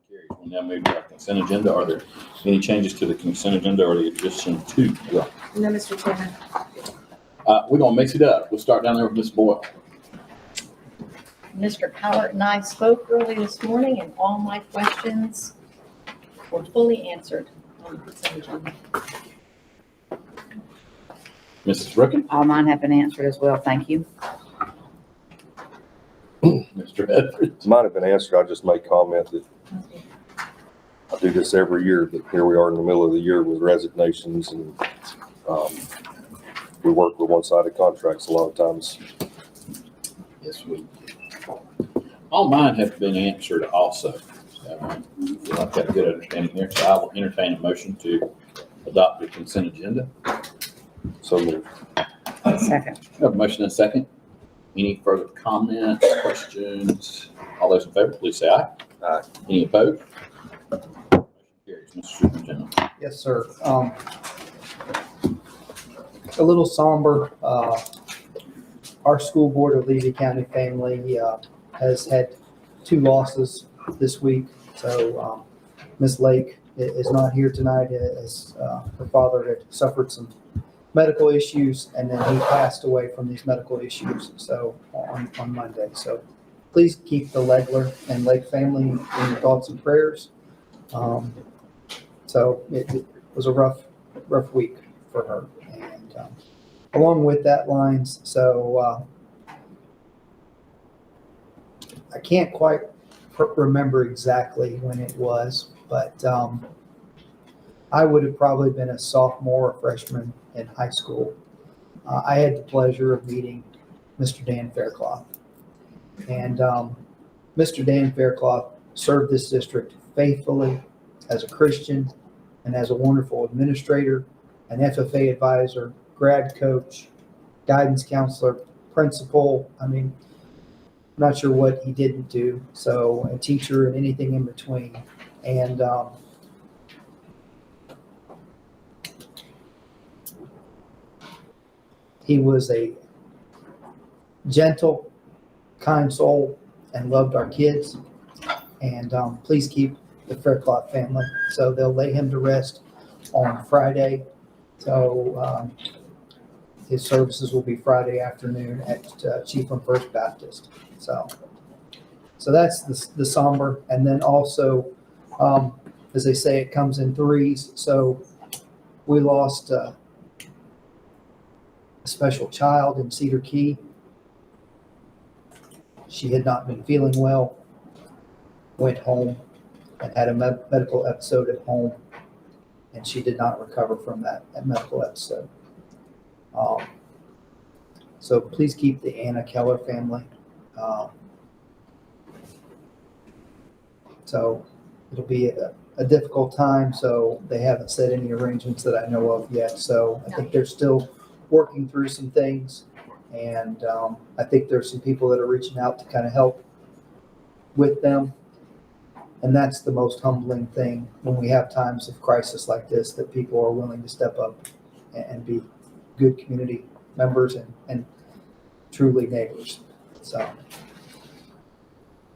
carries. We'll now move to our consent agenda. Are there any changes to the consent agenda or the addition to? No, Mr. Chairman. We're gonna mix it up. We'll start down there with Ms. Boyle. Mr. Howard and I spoke early this morning, and all my questions were fully answered on the consent agenda. Mrs. Rookin? All mine have been answered as well. Thank you. Mr. Edwards? Might have been answered. I just make comment that I do this every year, but here we are in the middle of the year with resignations and we work with one-sided contracts a lot of times. Yes, we. all mine have been answered also. So, I feel like I've got a good understanding here, so I will entertain a motion to adopt the consent agenda. So moved. Second. We have a motion and a second. Any further comments, questions? All those in favor, please say aye. Aye. Any opposed? Motion carries. Mr. Superintendent. Yes, sir. A little somber. Our school board of Levy County family has had 2 losses this week. So Ms. Lake is not here tonight as her father had suffered some medical issues, and then he passed away from these medical issues. So on Monday. So please keep the Legler and Lake family in your thoughts and prayers. So it was a rough week for her. And along with that lines, so I can't quite remember exactly when it was, but I would have probably been a sophomore or freshman in high school. I had the pleasure of meeting Mr. Dan Faircloth. And Mr. Dan Faircloth served this district faithfully as a Christian and as a wonderful administrator, an FFA advisor, grad coach, guidance counselor, principal. I mean, I'm not sure what he didn't do. So a teacher and anything in between. And he was a gentle, kind soul and loved our kids. And please keep the Faircloth family. So they'll lay him to rest on Friday. So his services will be Friday afternoon at Chiefland First Baptist. So that's the somber. And then also, as they say, it comes in threes. So we lost a special child in Cedar Key. She had not been feeling well, went home and had a medical episode at home, and she did not recover from that medical episode. So please keep the Anna Keller family. So it'll be a difficult time, so they haven't set any arrangements that I know of yet. So I think they're still working through some things, and I think there's some people that are reaching out to kind of help with them. And that's the most humbling thing when we have times of crisis like this, that people are willing to step up and be good community members and truly neighbors. So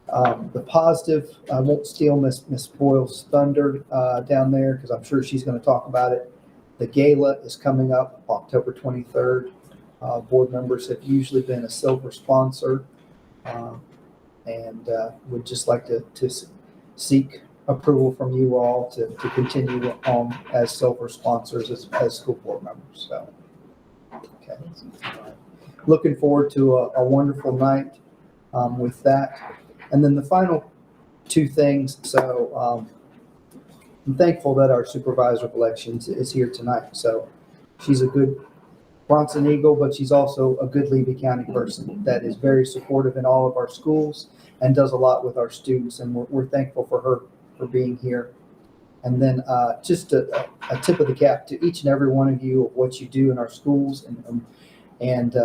the positive, I won't steal Miss Boyle's thunder down there, because I'm sure she's going to talk about it. The gala is coming up October 23rd. Board members have usually been a silver sponsor, and would just like to seek approval from you all to continue on as silver sponsors as school board members. So, okay. Looking forward to a wonderful night with that. And then the final 2 things. So I'm thankful that our supervisor of elections is here tonight. So she's a good Bronson Eagle, but she's also a good Levy County person that is very supportive in all of our schools and does a lot with our students. And we're thankful for her for being here. And then just a tip of the cap to each and every one of you of what you do in our schools. And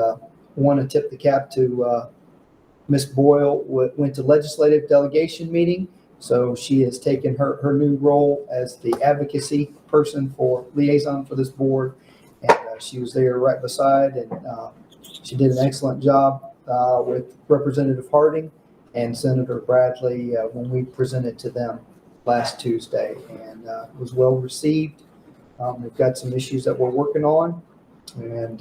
want to tip the cap to Miss Boyle, went to legislative delegation meeting. So she has taken her new role as the advocacy person for liaison for this board. And she was there right beside, and she did an excellent job with Representative Harding and Senator Bradley when we presented to them last Tuesday, and it was well received. We've got some issues that we're working on, and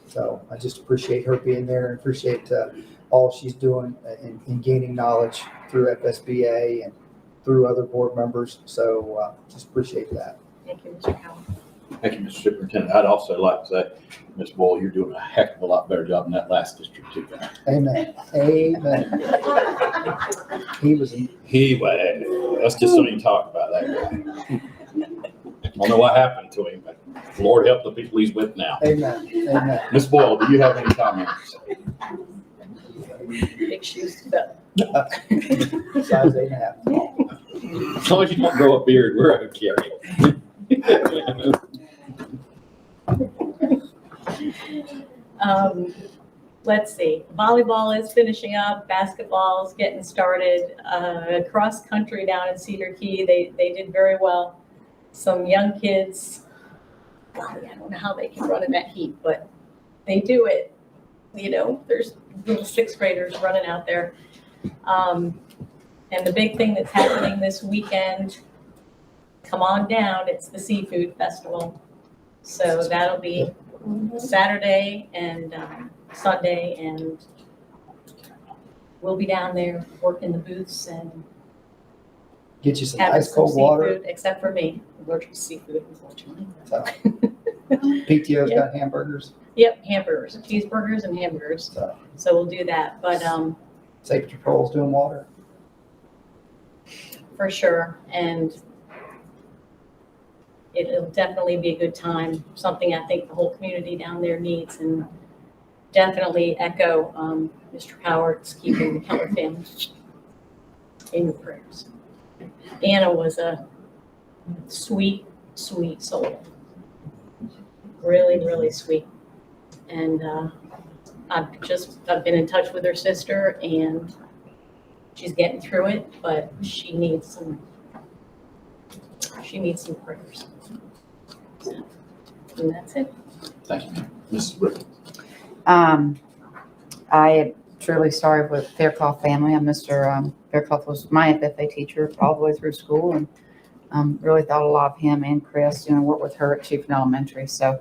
so I just appreciate her being there and appreciate all she's doing in gaining knowledge through FSBA and through other board members. So just appreciate that. Thank you, Mr. Howell. Thank you, Mr. Superintendent. I'd also like to say, Ms. Boyle, you're doing a heck of a lot better job in that last district too. Amen. Amen. Let's just don't even talk about that guy. I don't know what happened to him, but Lord help the people he's with now. Amen. Amen. Ms. Boyle, do you have any comments? Big shoes to fill. Size 8.5. As long as you don't grow a beard, we're okay. Let's see, volleyball is finishing up, basketball is getting started, cross country down in Cedar Key, they did very well. Some young kids, golly, I don't know how they can run in that heat, but they do it. You know, there's little sixth graders running out there. And the big thing that's happening this weekend, come on down, it's the Seafood Festival. So that'll be Saturday and Sunday, and we'll be down there working the booths and Get you some having ice some cold water. seafood, except for me, I'm allergic to seafood, unfortunately. So, PTO's Yeah. got hamburgers. Yep, hamburgers, cheeseburgers and hamburgers. So we'll do that, but Safety Patrol's doing water. for sure, and it'll definitely be a good time, something I think the whole community down there needs, and definitely echo Mr. Howard's keeping the Keller family in your prayers. Anna was a sweet, sweet soul. Really, really sweet. And I've been in touch with her sister, and she's getting through it, but she needs some prayers. So, and that's it. Thank you, ma'am. Mrs. Rick. I am truly sorry for the Fairclough family. Mr. Fairclough was my FFA teacher all the way through school, and really thought a lot of him and Chris, worked with her at Chieftain Elementary. So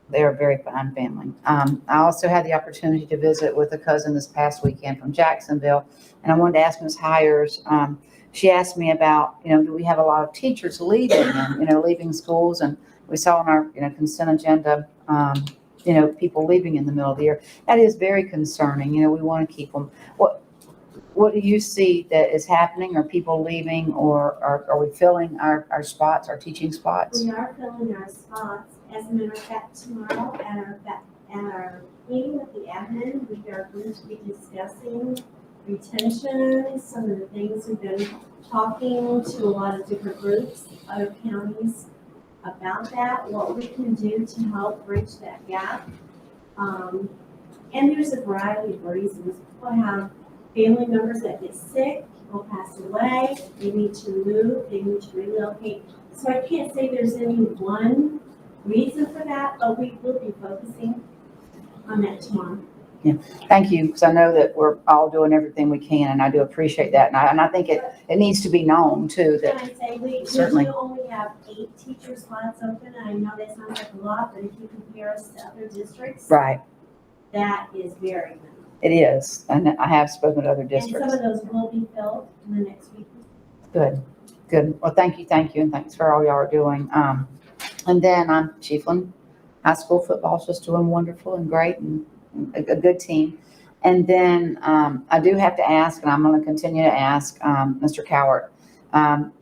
they're a very fine family. I also had the opportunity to visit with a cousin this past weekend from Jacksonville, and I wanted to ask Ms. Hires. She asked me about, do we have a lot of teachers leaving and, leaving schools? And we saw on our, consent agenda, people leaving in the middle of the year. That is very concerning. We want to keep them. What do you see that is happening? Are people leaving, or are we filling our spots, our teaching spots? We are filling our spots. As a matter of fact, tomorrow at our meeting with the admin, we are going to be discussing retention, some of the things we've been talking to a lot of different groups, other counties about that, what we can do to help bridge that gap. And there's a variety of reasons. People have family members that get sick, people pass away, they need to move, they need to relocate. So I can't say there's any one reason for that, but we will be focusing on that tomorrow. Thank you, because I know that we're all doing everything we can, and I do appreciate that. And I think it needs to be known too Can that I say, we certainly. do only have 8 teacher spots open, and I know that sounds like a lot, but if you compare us to other districts, Right, that is very good. it is, and I have spoken to other And some districts. of those will be filled in the next week. Good. Well, thank you, and thanks for all y'all are doing. And then Chiefland High School football is just doing wonderful and great, and a good team. And then I do have to ask, and I'm going to continue to ask Mr. Cowart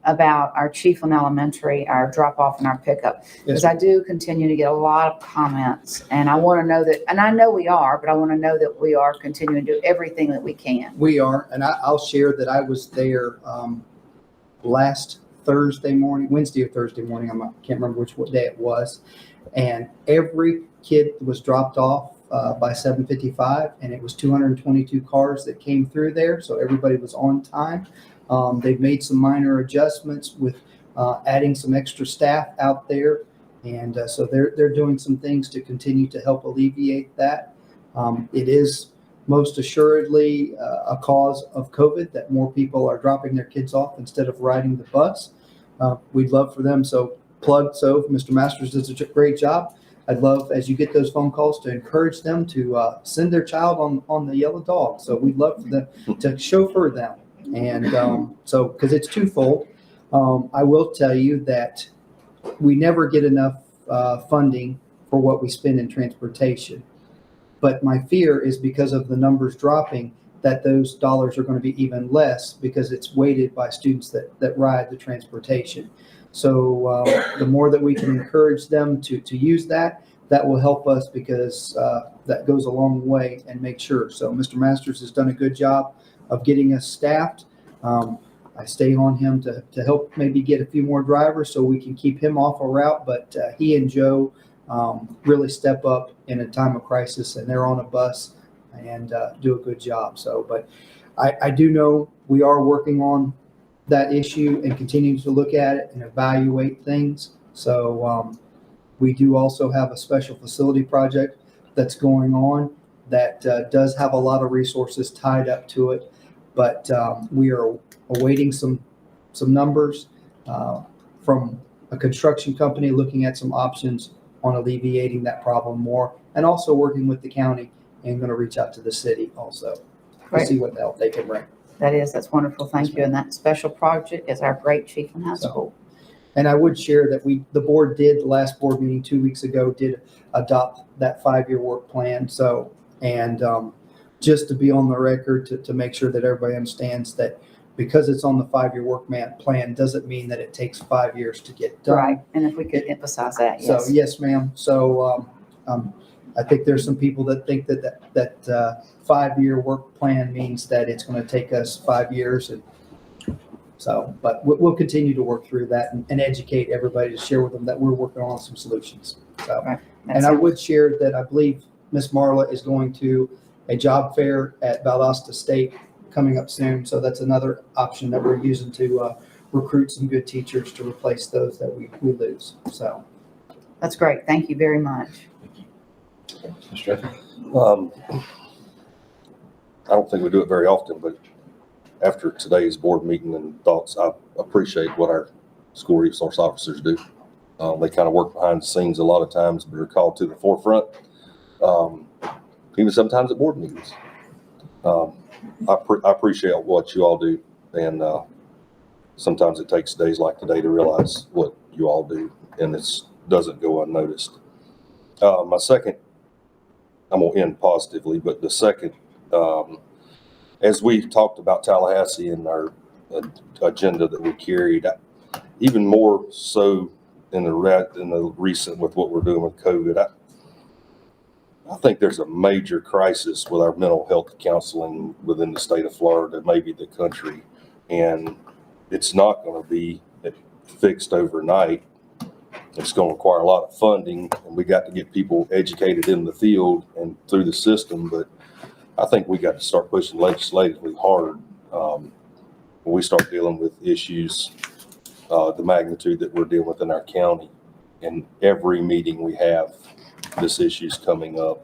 about our Chiefland Elementary, our drop-off and our pickup. Because I do continue to get a lot of comments, and I want to know that, and I know we are, but I want to know that we are continuing to do everything that we can. We are, and I'll share that I was there last Wednesday or Thursday morning. I can't remember what day it was. And every kid was dropped off by 7:55, and it was 222 cars that came through there. So everybody was on time. They've made some minor adjustments with adding some extra staff out there. And so they're doing some things to continue to help alleviate that. It is most assuredly a cause of COVID that more people are dropping their kids off instead of riding the bus. We'd love for them. So Mr. Masters does a great job. I'd love, as you get those phone calls, to encourage them to send their child on the yellow dog. So we'd love for them to chauffeur them. And because it's twofold, I will tell you that we never get enough funding for what we spend in transportation. But my fear is because of the numbers dropping, that those dollars are going to be even less because it's weighted by students that ride the transportation. So the more that we can encourage them to use that, that will help us because that goes a long way and make sure. So Mr. Masters has done a good job of getting us staffed. I stay on him to help maybe get a few more drivers so we can keep him off a route. But he and Joe really step up in a time of crisis, and they're on a bus and do a good job. So, but I do know we are working on that issue and continuing to look at it and evaluate things. So we do also have a special facility project that's going on that does have a lot of resources tied up to it. But we are awaiting some numbers from a construction company looking at some options on alleviating that problem more, and also working with the county and going to reach out to the city also to Great. see what help they can bring. That's wonderful. Thank you. And that special project is our great chief in high school. And I would share that the board did, the last board meeting 2 weeks ago, did adopt that 5-year work plan. So, and just to be on the record to make sure that everybody understands that because it's on the 5-year work plan doesn't mean that it takes 5 years to get done. Right. And if we could emphasize that, So, yes. yes, ma'am. So I think there's some people that think that 5-year work plan means that it's going to take us 5 years. And so, but we'll continue to work through that and educate everybody, to share with them that we're working on some solutions. So, Right. and I would share that I believe Miss Marla is going to a job fair at Valdosta State coming up soon. So that's another option that we're using to recruit some good teachers to replace those that we lose. So That's great. Thank you very much. Mr. Stratton? I don't think we do it very often, but after today's board meeting and thoughts, I appreciate what our school resource officers do. They kind of work behind the scenes a lot of times, but are called to the forefront, even sometimes at board meetings. I appreciate what you all do, and sometimes it takes days like today to realize what you all do, and it doesn't go unnoticed. My second, I'm going to end positively, but the second, as we talked about Tallahassee in our agenda that we carried, even more so in the recent with what we're doing with COVID, I think there's a major crisis with our mental health counseling within the state of Florida, maybe the country, and it's not going to be fixed overnight. It's going to require a lot of funding, and we got to get people educated in the field and through the system. But I think we got to start pushing legislatively hard when we start dealing with issues, the magnitude that we're dealing with in our county. And every meeting we have, this issue's coming up.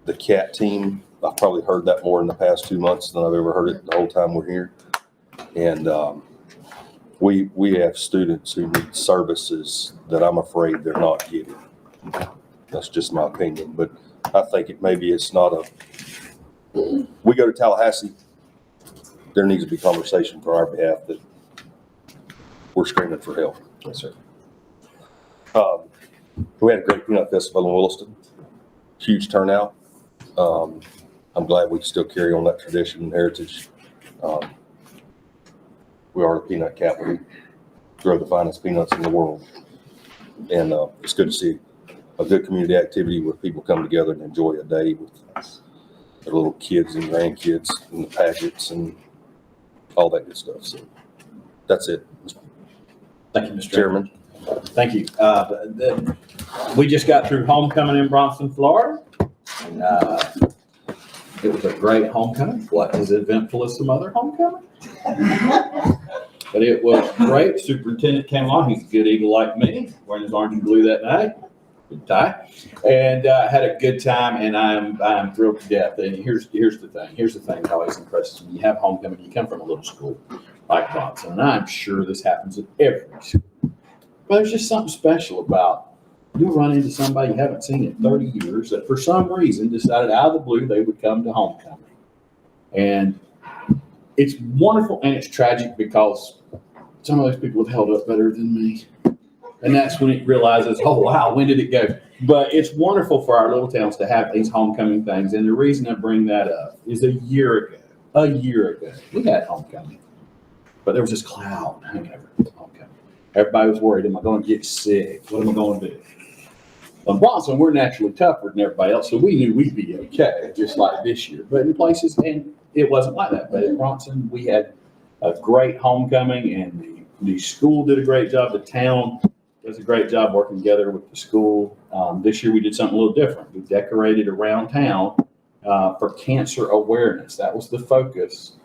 The CAT team, I've probably heard that more in the past 2 months than I've ever heard it the whole time we're here. And we have students who need services that I'm afraid they're not getting. That's just my opinion, but I think it's not we go to Tallahassee, there needs to be conversation for our behalf that we're screaming for help. Yes, sir. We had a great peanut festival in Williston, huge turnout. I'm glad we can still carry on that tradition and heritage. We are the peanut capital, grow the finest peanuts in the world. And it's good to see a good community activity where people come together and enjoy a day with their little kids and grandkids and the pageants and all that good stuff. So that's it. Thank you, Mr. Chairman. Thank you. We just got through homecoming in Bronson, Florida. And, it was a great homecoming. What as eventful as some other homecoming? But it was great. Superintendent came along. He's a good eagle like me, wearing his orange and blue that night. Good tie. And had a good time, and I'm thrilled to death. And here's the thing. Here's the thing that always impresses me. You have homecoming, you come from a little school like Bronson, and I'm sure this happens at every school. But there's just something special about you'll run into somebody you haven't seen in 30 years that for some reason decided out of the blue they would come to homecoming. And it's wonderful and it's tragic because some of those people have held up better than me. And that's when it realizes, oh, wow, when did it go? But it's wonderful for our little towns to have these homecoming things. And the reason I bring that up is a year ago, we had homecoming. But there was this cloud hanging over homecoming. Everybody was worried, am I gonna get sick? What am I gonna do? On Bronson, we're naturally tougher than everybody else, so we knew we'd be okay, just like this year. But in places, and it wasn't like that, but at Bronson, we had a great homecoming, and the school did a great job. The town does a great job working together with the school. This year, we did something a little different. We decorated around town for cancer awareness. That was the focus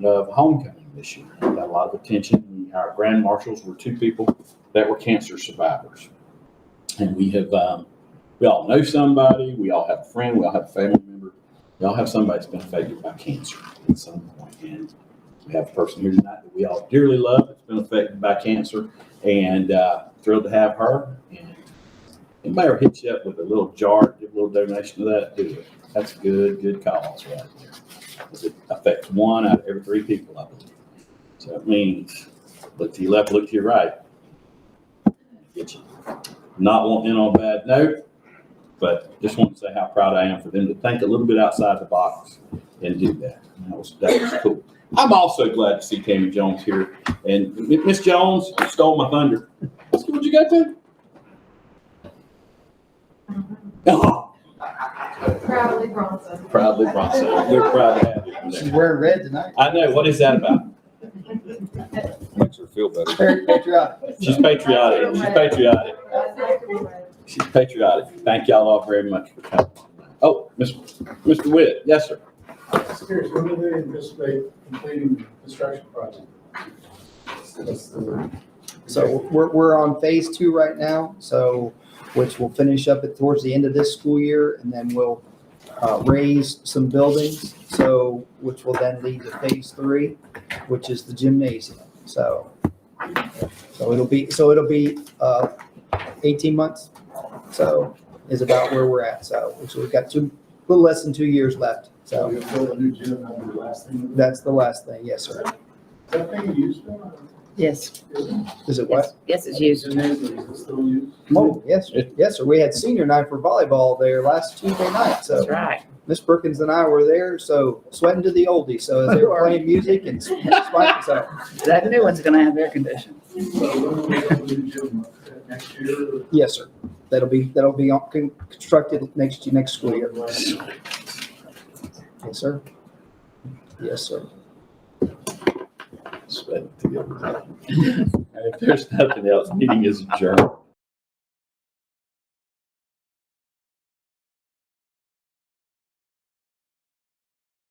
of homecoming this year. We got a lot of attention. Our grand marshals were 2 people that were cancer survivors. And we have, we all know somebody, we all have a friend, we all have a family member, we all have somebody that's been affected by cancer at some point. And we have a person here tonight that we all dearly love that's been affected by cancer, and thrilled to have her. And anybody ever hit you up with a little jar, give a little donation to that, do it. That's a good cause right there. It affects 1 out of every 3 people, I believe. So it means look to your left, look to your right. Get you. Not wanting in on a bad note, but just want to say how proud I am for them to think a little bit outside the box and do that. And that was cool. I'm also glad to see Tammy Jones here. And Miss Jones, you stole my thunder. What you got there? Oh, Proudly Bronson. proudly Bronson. We're proud to have you. She's wearing red tonight. I know. What is that about? Makes her feel better. Very patriotic. She's patriotic. She's patriotic. She's patriotic. Thank y'all all very much for coming. Oh, Mr. Witt. Yes, sir. Just curious, when do they anticipate completing the construction project? So we're on phase 2 right now, so which will finish up towards the end of this school year, and then we'll raise some buildings, so which will then lead to phase 3, which is the gymnasium. So it'll be 18 months. So is about where we're at. So we've got a little less than 2 years left. So You'll build a new gym, that'll be the last thing. that's the last thing. Yes, sir. Is that being used now? Yes. Is it what? Yes, it's used. Gymnasium, is it still used? Oh, yes, yes, sir. We had senior night for volleyball there last Tuesday night. So right. Miss Perkins and I were there, so sweating to the oldies. So as they were playing music and spiking, so That new one's gonna have air conditioning. So when will we build a new gym, next year? yes, sir. That'll be constructed next school year. Yes, sir. Yes, sir. Sweat together. And if there's nothing else, meeting is adjourned.